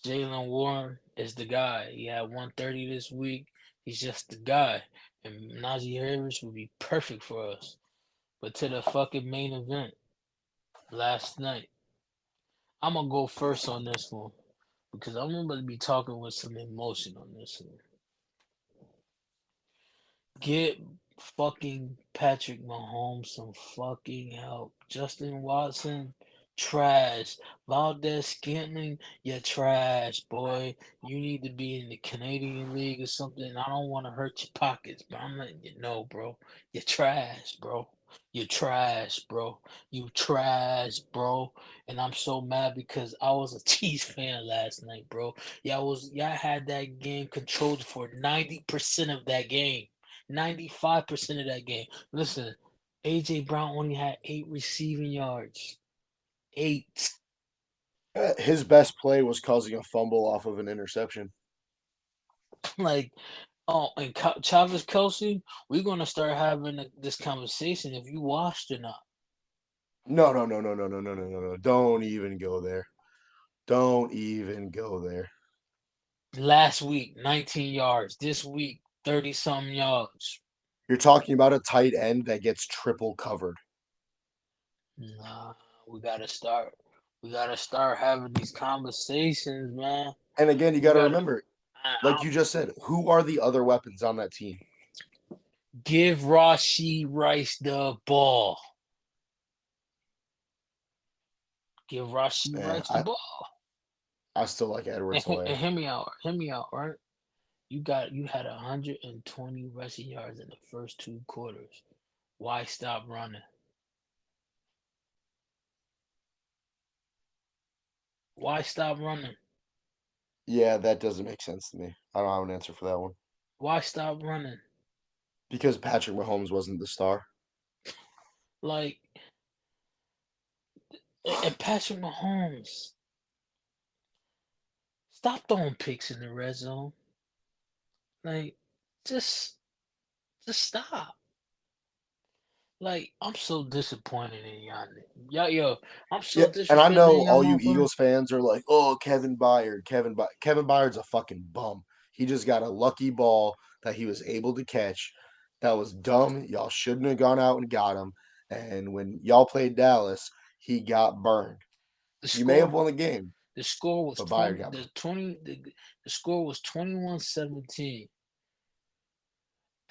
Jalen Warren is the guy. He had 130 this week. He's just the guy. And Najee Harris would be perfect for us. But to the fucking main event last night, I'm gonna go first on this one because I'm gonna be talking with some emotion on this one. Get fucking Patrick Mahomes some fucking help. Justin Watson, trash. Valdez Scantling, you're trash, boy. You need to be in the Canadian League or something. I don't want to hurt your pockets, but I'm letting you know, bro. You're trash, bro. You're trash, bro. You trash, bro. And I'm so mad because I was a Chiefs fan last night, bro. Y'all had that game controlled for 90% of that game. 95% of that game. Listen, AJ Brown only had 8 receiving yards. 8. his best play was causing a fumble off of an interception. Like, oh, and Travis Kelsey, we're gonna start having this conversation if you washed or not. No, no, no, no, no, no, no, no, no, no. Don't even go there. Don't even go there. Last week, 19 yards. This week, 30 something yards. You're talking about a tight end that gets triple covered. Nah, we gotta start. We gotta start having these conversations, man. And again, you We got to gotta remember, I, like you just said, who are the other weapons on that team? give Rashi Rice the ball. Give Rashi Yeah, Rice the ball. I still like And, Edwards and Hilaire. hear me out, right? You had 120 rushing yards in the first 2 quarters. Why stop running? Why stop running? Yeah, that doesn't make sense to me. I don't have an answer for that one. Why stop running? Because Patrick Mahomes wasn't the star. Like, and Patrick Mahomes, stop throwing picks in the red zone. Like, just, just stop. Like, I'm so disappointed in y'all. Yo, I'm Yeah, so and I disrespected know in y'all all you motherfucker. Eagles fans are like, "Oh, Kevin Byard, Kevin Byard's a fucking bum. He just got a lucky ball that he was able to catch. That was dumb. Y'all shouldn't have gone out and got him. And when y'all played Dallas, he got burned. The You may have score, won the game, the score was but Byard 20. got burned. The score was 21-17.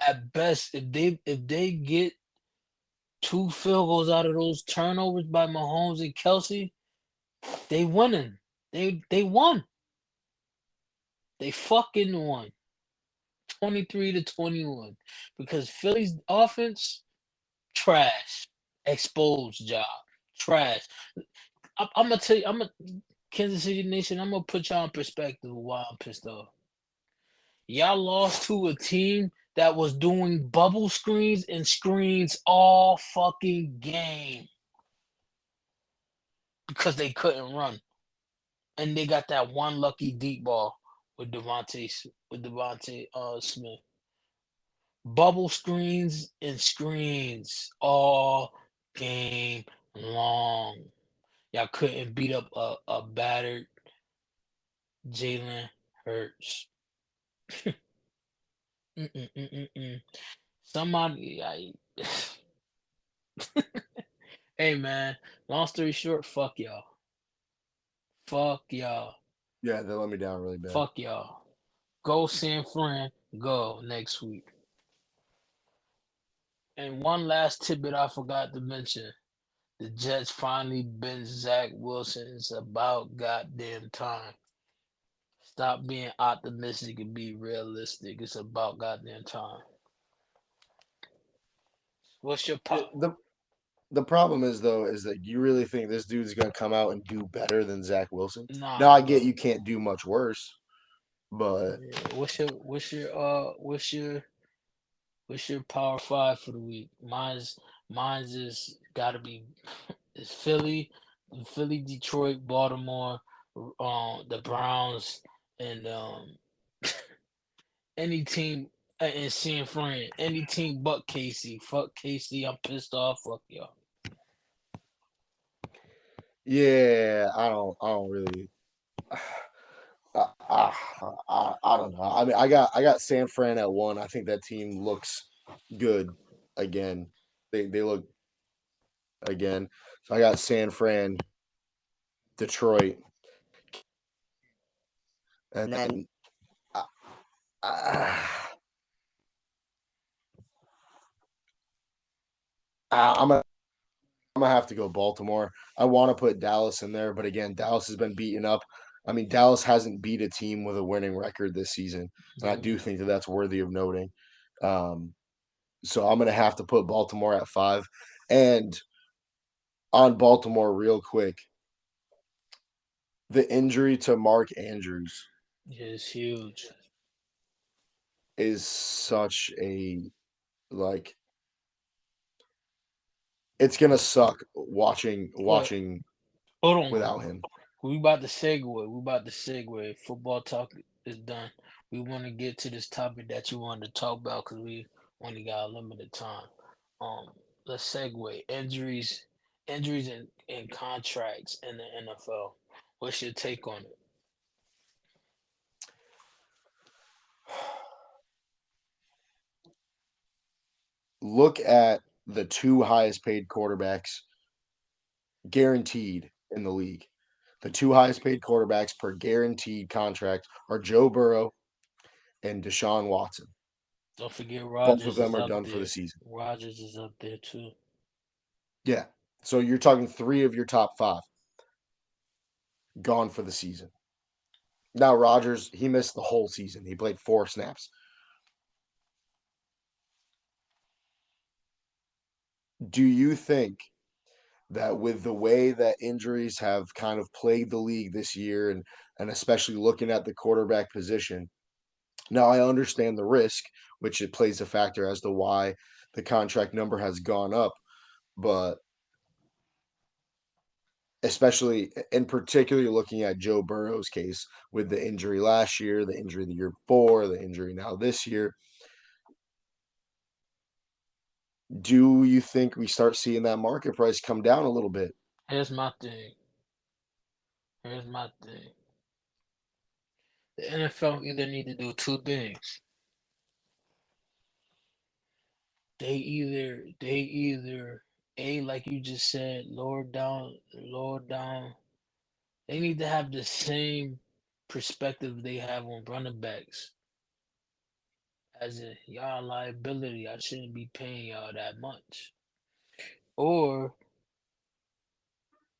At best, if they get two field goals out of those turnovers by Mahomes and Kelsey, they winning. They won. They fucking won. 23-21. Because Philly's offense, trash. Exposed job. Trash. I'm gonna tell you, Kansas City Nation, I'm gonna put y'all in perspective of why I'm pissed off. Y'all lost to a team that was doing bubble screens and screens all fucking game because they couldn't run. And they got that one lucky deep ball with Devontae Smith. Bubble screens and screens all game long. Y'all couldn't beat up a battered Jalen Hurts. Mm-mm-mm-mm-mm. Somebody, hey man. Long story short, fuck y'all. Fuck y'all. Yeah, they let me down really bad. Fuck y'all. Go San Fran. Go next week. And one last tidbit I forgot to mention. The Jets finally benched Zach Wilson. It's about goddamn time. Stop being optimistic and be realistic. It's about goddamn time. What's your It, pop? the problem is though is that you really think this dude's gonna come out and do better than Zach Wilson? Now Nah, I get bro. you can't do much worse, but Yeah. What's your Power Five for the week? Mine's is gotta be it's Philly, Detroit, Baltimore, the Browns, and any team in San Fran, any team but Casey. Fuck Casey, I'm pissed off. Fuck y'all. yeah, I don't really. I don't know. I mean, I got San Fran at one. I think that team looks good again. They look again. So I got San Fran, Detroit, and then I, I, I'm gonna have to go Baltimore. I want to put Dallas in there, but again, Dallas has been beaten up. I mean, Dallas hasn't beat a team with a winning record this season, and I do Mm, think that that's worthy of noting. Um, so I'm gonna have to put Baltimore at five. And on Baltimore, real quick, the injury to Mark Andrews it's huge. is such a like it's gonna suck watching But watching hold on. without him. We about to segue. We about to segue. Football talk is done. We want to get to this topic that you wanted to talk about because we only got a limited time. Um, let's segue. Injuries and contracts in the NFL. What's your take on it? Look at the two highest paid quarterbacks guaranteed in the league. The two highest paid quarterbacks per guaranteed contract are Joe Burrow and Deshaun Watson. Don't forget Both of Rogers them is are up done for the there. season. Rogers is up there too. Yeah. So you're talking three of your top five gone for the season. Now Rodgers, he missed the whole season. He played 4 snaps. Do you think that with the way that injuries have kind of plagued the league this year and especially looking at the quarterback position, now I understand the risk which it plays a factor as to why the contract number has gone up. But especially in particular, looking at Joe Burrow's case with the injury last year, the injury the year before, the injury now this year, do you think we start seeing that market price come down a little bit? Here's my thing. Here's my thing. The NFL either need to do two things. They either a like you just said, lower down. They need to have the same perspective they have on running backs. As in, y'all liability. I shouldn't be paying y'all that much. Or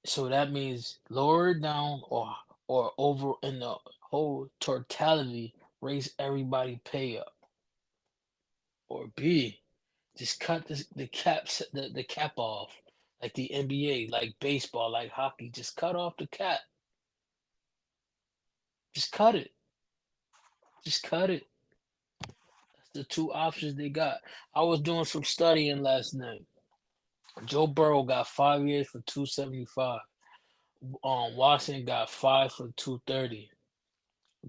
so that means lower it down or over in the whole totality, raise everybody pay up. Or B, just cut the cap off. Like the NBA, like baseball, like hockey. Just cut off the cap. Just cut it. Just cut it. That's the two options they got. I was doing some studying last night. Joe Burrow got 5 years for 275. Watson got 5 for 230.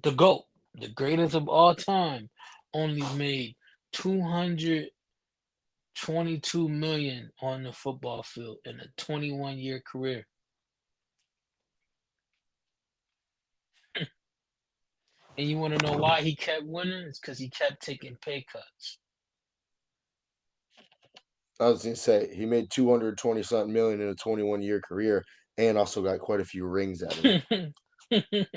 The GOAT, the greatest of all time, only made 222 million on the football field in a 21-year career. And you want to know why he kept winning? It's because he kept taking pay cuts. I was gonna say he made 220 something million in a 21-year career, and also got quite a few rings out of it.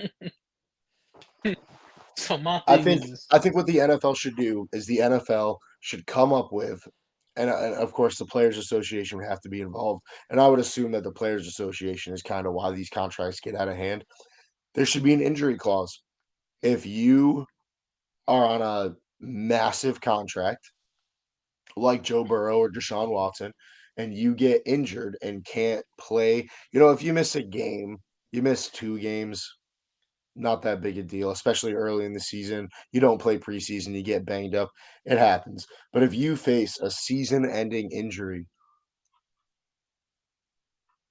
So my I thing think is, I think what the NFL should do is the NFL should come up with, and of course the Players Association would have to be involved, and I would assume that the Players Association is kind of why these contracts get out of hand. There should be an injury clause. If you are on a massive contract like Joe Burrow or Deshaun Watson, and you get injured and can't play, if you miss a game, you miss 2 games, not that big a deal, especially early in the season. You don't play preseason, you get banged up, it happens. But if you face a season ending injury,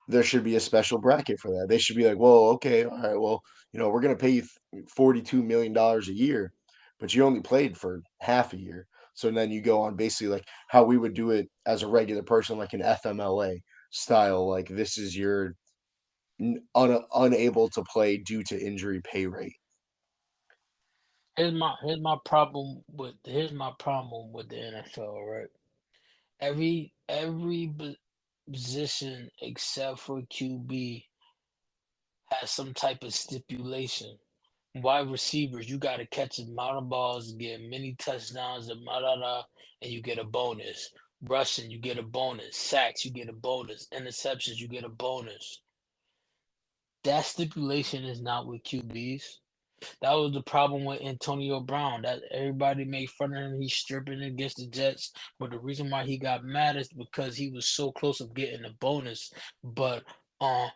there should be a special bracket for that. They should be like, well, okay, all right, well, we're going to pay you $42 million a year, but you only played for half a year. So then you go on basically like how we would do it as a regular person, like an FMLA style. Like this is your unable to play due to injury pay rate. here's my problem with the NFL, right? Every position except for QB has some type of stipulation. Wide receivers, you got to catch a amount of balls, get many touchdowns, and blah, blah, blah, and you get a bonus. Rushing, you get a bonus. Sacks, you get a bonus. Interceptions, you get a bonus. That stipulation is not with QBs. That was the problem with Antonio Brown. That everybody made fun of him. He's stripping against the Jets, but the reason why he got mad is because he was so close of getting a bonus. But uh,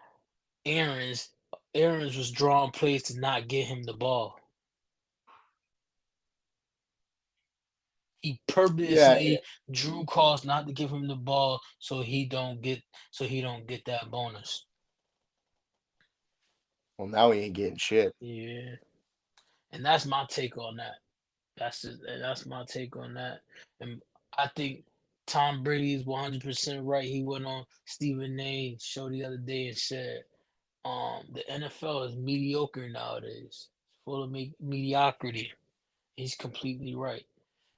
Aaron's Aaron's was drawing plays to not get him the ball. He Yeah. purposely drew calls not to give him the ball so he don't get that bonus. Well, now he ain't getting shit. Yeah, and that's my take on that. That's my take on that. And I think Tom Brady is 100% right. He went on Stephen A's show the other day and said, the NFL is mediocre nowadays. It's full of mediocrity. He's completely right.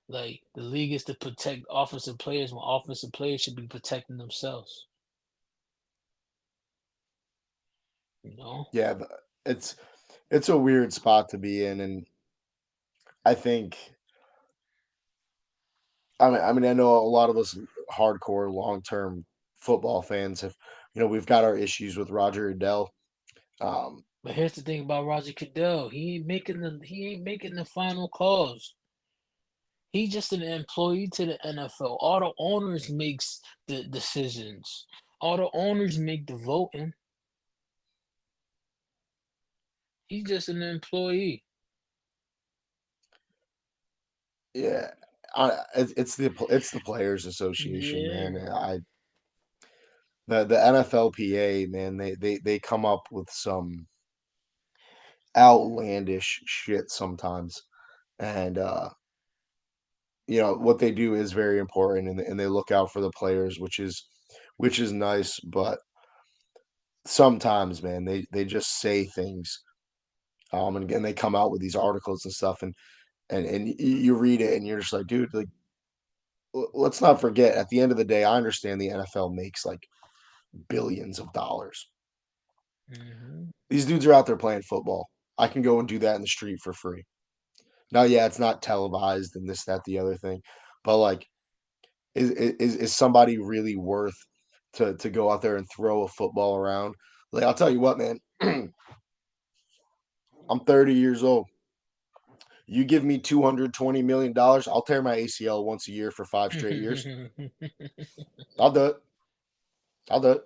Like the league is to protect offensive players when offensive players should be protecting themselves. You know, Yeah, it's it's a weird spot to be in, and I think I mean, I know a lot of us hardcore long term football fans have, we've got our issues with Roger Goodell. Um, but here's the thing about Roger Goodell. He ain't making the final calls. He's just an employee to the NFL. All the owners makes the decisions. All the owners make the voting. He's just an employee. yeah, it's the Players Association, Yeah. man. The NFLPA, man. They come up with some outlandish shit sometimes, and what they do is very important, and they look out for the players, which is nice. But sometimes, man, they just say things, and again they come out with these articles and stuff, and you read it and you're just like, dude, like, let's not forget, at the end of the day, I understand the NFL makes like billions of dollars. Hmm. These dudes are out there playing football. I can go and do that in the street for free. Now, yeah, it's not televised and this, that, the other thing, but like, is somebody really worth to go out there and throw a football around? Like, I'll tell you what, man. I'm 30 years old. You give me $220 million, I'll tear my ACL once a year for 5 straight years. I'll do it. I'll do it.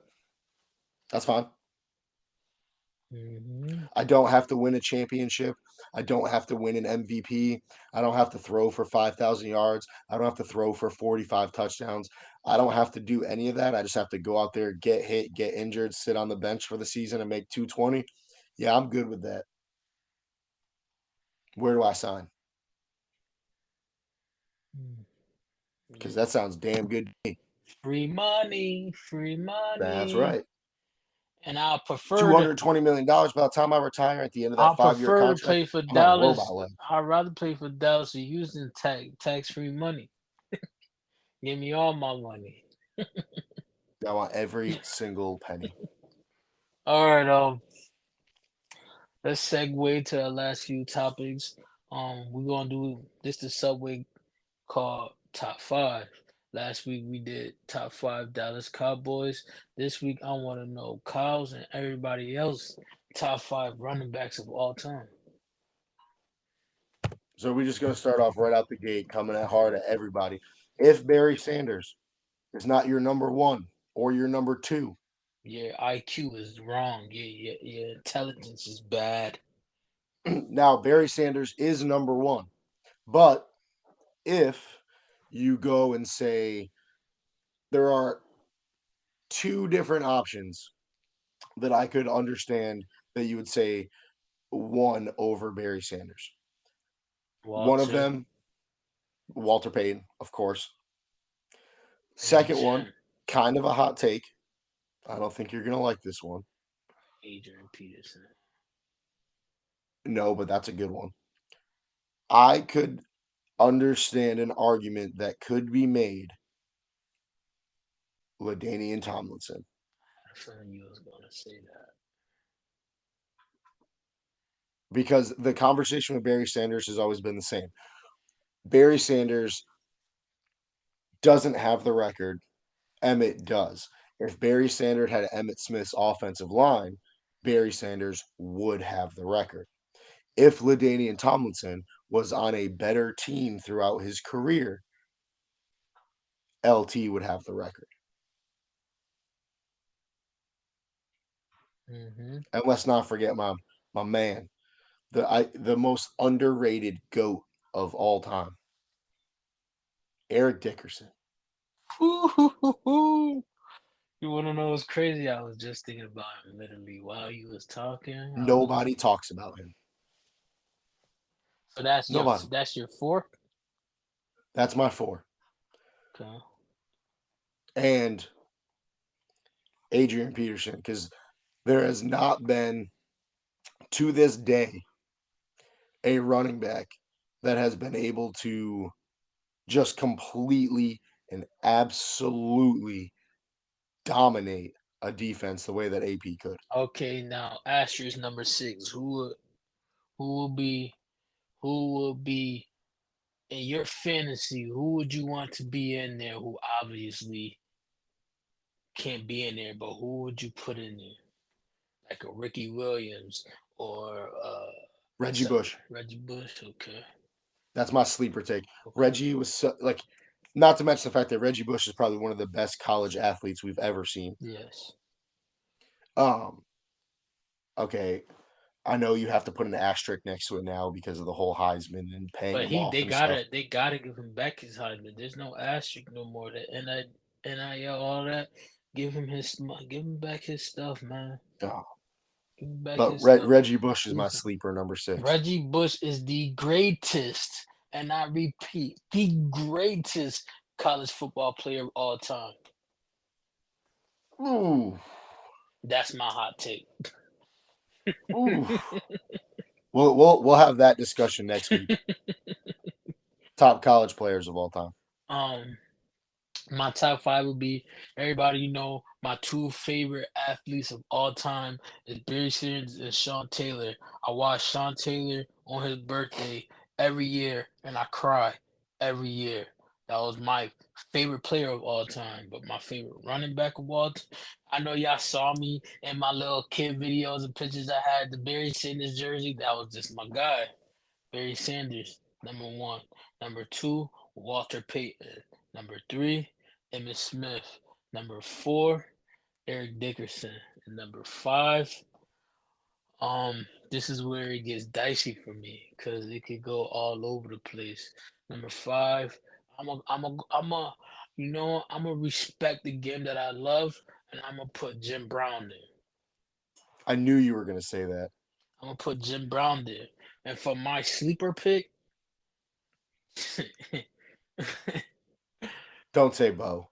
That's fine. Hmm. I don't have to win a championship. I don't have to win an MVP. I don't have to throw for 5,000 yards. I don't have to throw for 45 touchdowns. I don't have to do any of that. I just have to go out there, get hit, get injured, sit on the bench for the season and make 220. Yeah, I'm good with that. Where do I sign? Because Yeah. that sounds damn good to me. Free money, free That's money. right. And I prefer to $220 million by the time I retire at the end of I that 5 year prefer to contract, play for I'm having a robot Dallas. leg. I'd rather play for Dallas or using tax free money. Give me all my money. I want every single penny. All right, let's segue to the last few topics. We're gonna do this the subway called Top Five. Last week we did Top Five Dallas Cowboys. This week I want to know Kyle's and everybody else top five running backs of all time. So we're just going to start off right out the gate, coming at hard at everybody. If Barry Sanders is not your number one or your number two, Your IQ is wrong. Your intelligence is bad. now Barry Sanders is number one. But if you go and say there are two different options that I could understand that you would say one over Barry Sanders, one of Walter them, Walter Payton, of course. and the Second one, Gem, kind of a hot take. I don't think you're going to like this one. Adrian Peterson. No, but that's a good one. I could understand an argument that could be made with Danny and Tomlinson I had a feeling you was gonna say that. because the conversation with Barry Sanders has always been the same. Barry Sanders doesn't have the record. Emmett does. If Barry Sanders had Emmett Smith's offensive line, Barry Sanders would have the record. If LaDainian Tomlinson was on a better team throughout his career, LT would have the record. Hmm. And let's not forget my man, the most underrated goat of all time, Eric Dickerson. You wanna know what's crazy? I was just thinking about him literally while you was talking. I was Nobody talks about him. so that's Nobody. your four. That's my four. Okay. And Adrian Peterson, because there has not been to this day a running back that has been able to just completely and absolutely dominate a defense the way that AP could. Okay, now Asher's number six. Who will be who will be in your fantasy? Who would you want to be in there? Who obviously can't be in there, but who would you put in there? Like a Ricky Williams or Reggie Bush. Reggie Bush. Okay, That's my sleeper take. okay, Reggie was like, not to mention the fact that Reggie Bush is probably one of the best college athletes we've ever seen. yes. Um, okay. I know you have to put an asterisk next to it now because of the whole Heisman and paying But him he off and stuff. they gotta give him back his Heisman. There's no asterisk no more. The NIL, all that. Give him back his stuff, man. Oh, Give him back but his stuff. Reggie Bush is my Listen, sleeper number 6. Reggie Bush is the greatest, and I repeat, the greatest college football player of all time. Ooh, That's my hot take. ooh. We'll have that discussion next week. Top college players of all time. um, my top five would be everybody my two favorite athletes of all time is Barry Sanders and Sean Taylor. I watch Sean Taylor on his birthday every year and I cry every year. That was my favorite player of all time, but my favorite running back of all time. I know y'all saw me in my little kid videos and pictures I had the Barry Sanders jersey. That was just my guy. Barry Sanders, number one. Number two, Walter Payton. Number three, Emmitt Smith. Number four, Eric Dickerson. And number five, this is where it gets dicey for me because it could go all over the place. Number five, I'm gonna respect the game that I love, and I'm gonna put Jim Brown there. I knew you were going to say that. I'm gonna put Jim Brown there, and for my sleeper pick, Don't say Bo.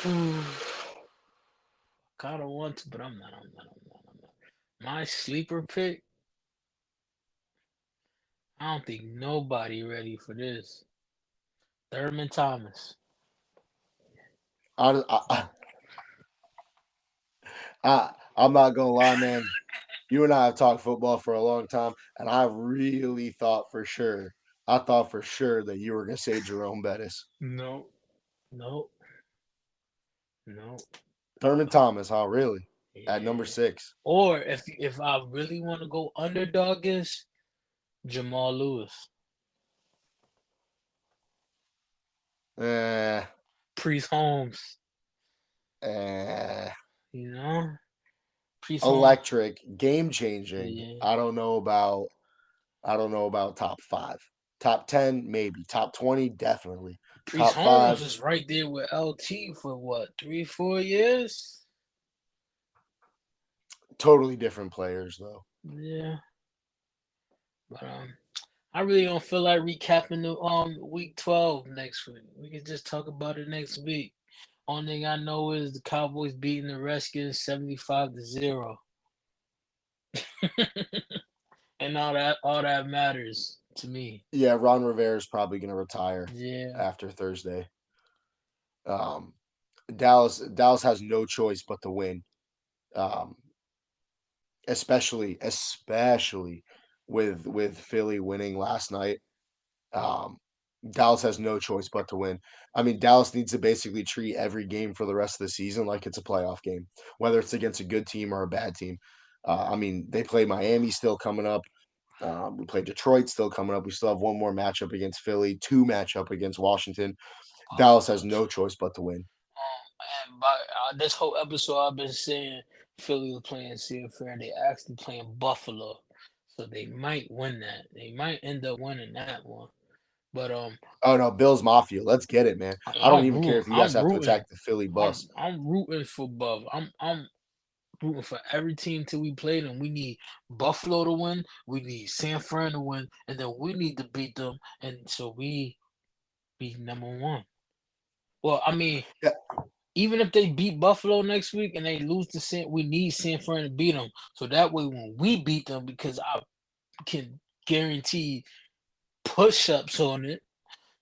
kind of want to, but I'm not. My sleeper pick, I don't think nobody ready for this. Thurman Thomas. I, I, I'm not going to lie, man. You and I have talked football for a long time, and I really I thought for sure that you were going to say Jerome Bettis. No, no, no. Thurman Thomas, huh? Really? At number Yeah. 6. Or if I really want to go underdog is Jamal Lewis, Eh, Priest Holmes. eh. You know, Priest Holmes. Electric, game changing. Yeah, I don't know about top 5. Top 10 maybe. Top 20 definitely. Priest Top Holmes 5 is right there with LT for what 3 4 years. totally different players though. Yeah, but I really don't feel like recapping the week 12 next week. We can just talk about it next week. Only thing I know is the Cowboys beating the Redskins 75-0. And all that matters to me. Yeah, Ron Rivera is probably going to retire Yeah. after Thursday. Um, Dallas has no choice but to win. Um, especially with Philly winning last night. Um, Dallas has no choice but to win. I mean, Dallas needs to basically treat every game for the rest of the season like it's a playoff game, whether it's against a good team or a bad team. I mean, they play Miami still coming up. We play Detroit still coming up. We still have one more matchup against Philly, two matchup against Washington. Dallas has no choice but to win. And by this whole episode, I've been saying Philly was playing San Fran. They actually playing Buffalo, so they might win that. They might end up winning that one. But Oh no, Bills Mafia, let's get it, man. I don't I'm even care rooting. if you guys I'm have to rooting. attack the Philly I'm bus. I'm rooting for Buff. I'm rooting for every team till we play them. We need Buffalo to win. We need San Fran to win, and then we need to beat them, and so we be number one. Well, I mean, Yeah, even if they beat Buffalo next week and they lose to we need San Fran to beat them. So that way, when we beat them, because I can guarantee push-ups on it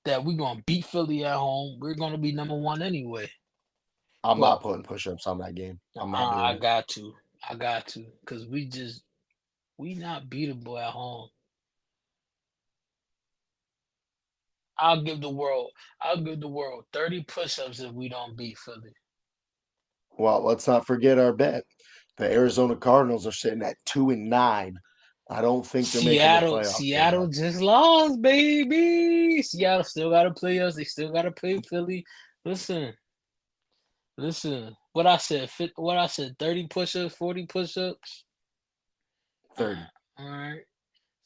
that we're gonna beat Philly at home. We're gonna be number one anyway. I'm But not putting push-ups on that game. I'm not doing I it. got to, because we not beatable at home. I'll give the world, I'll give the world 30 push-ups if we don't beat Philly. Well, let's not forget our bet. The Arizona Cardinals are sitting at 2-9. I don't think they're making the playoffs, Seattle J-Mac. just lost, baby. Seattle still got to play us. They still got to play Philly. Listen, listen. What I said, 30 push-ups, 40 push-ups. Uh, 30. All right.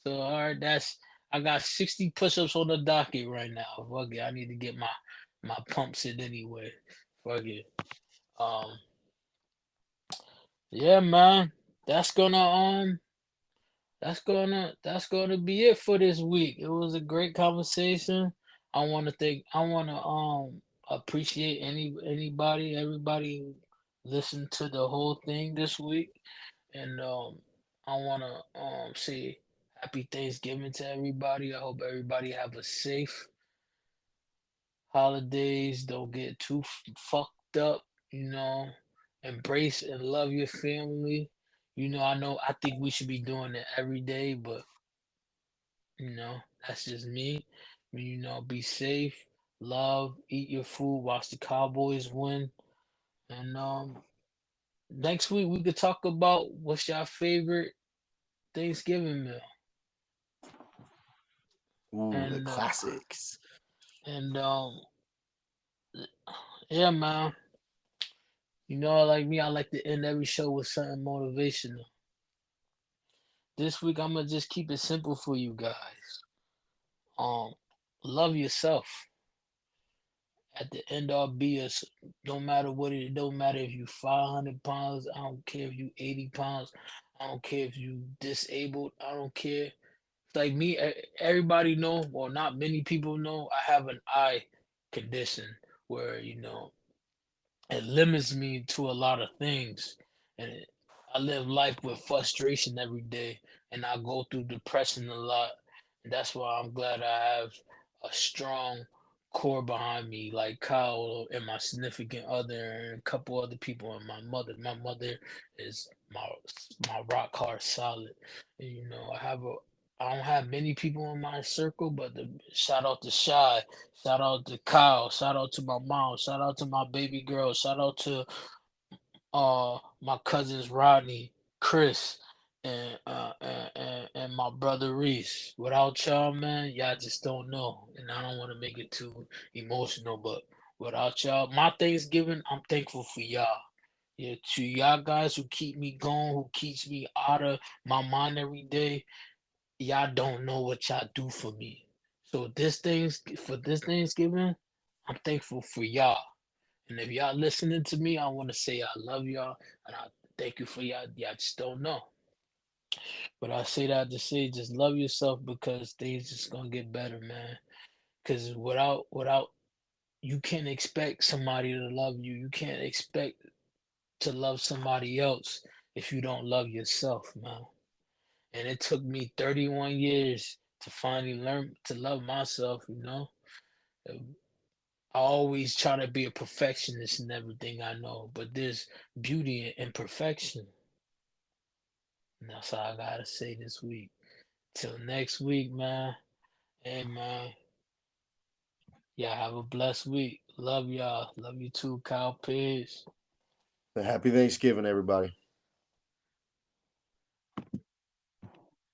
So all right, that's I got 60 push-ups on the docket right now. Fuck it. I need to get my pumps in anyway. Fuck it. Um yeah, man. That's gonna that's gonna be it for this week. It was a great conversation. I wanna appreciate everybody who listened to the whole thing this week. And I wanna say happy Thanksgiving to everybody. I hope everybody have a safe holidays. Don't get too fucked up, you know. Embrace and love your family. I think we should be doing it every day, but that's just me. Be safe, love, eat your food, watch the Cowboys win. And next week we could talk about what's your favorite Thanksgiving meal. Ooh, the And classics. and yeah, man. Like me, I like to end every show with something motivational. This week I'm gonna just keep it simple for you guys. Um, love yourself. At the end all BS, don't matter what it don't matter if you 500 pounds, I don't care if you 80 pounds, I don't care if you disabled, I don't care. Like me, everybody know, or not many people know, I have an eye condition where, it limits me to a lot of things. And I live life with frustration every day, and I go through depression a lot. And that's why I'm glad I have a strong core behind me, like Kyle and my significant other, and a couple other people, and my mother. My mother is my rock hard solid. And, I don't have many people in my circle, but shout out to Shy, shout out to Kyle, shout out to my mom, shout out to my baby girl, shout out to my cousins Rodney, Chris, and my brother Reese. Without y'all, man, y'all just don't know. And I don't want to make it too emotional, but without y'all, my Thanksgiving, I'm thankful for y'all. Yeah, to y'all guys who keep me going, who keeps me out of my mind every day. Y'all don't know what y'all do for me. So this Thanksgiving, I'm thankful for y'all. And if y'all listening to me, I want to say I love y'all and I thank you for y'all. Y'all just don't know. But I say that to say just love yourself because things just gonna get better, man. Cause without you can't expect somebody to love you. You can't expect to love somebody else if you don't love yourself, man. And it took me 31 years to finally learn to love myself. I always try to be a perfectionist in everything I know, but there's beauty in imperfection. And that's all I gotta say this week. Till next week, man. Hey, man. Y'all have a blessed week. Love y'all. Love you too, Kyle. Peace. Happy Thanksgiving, everybody.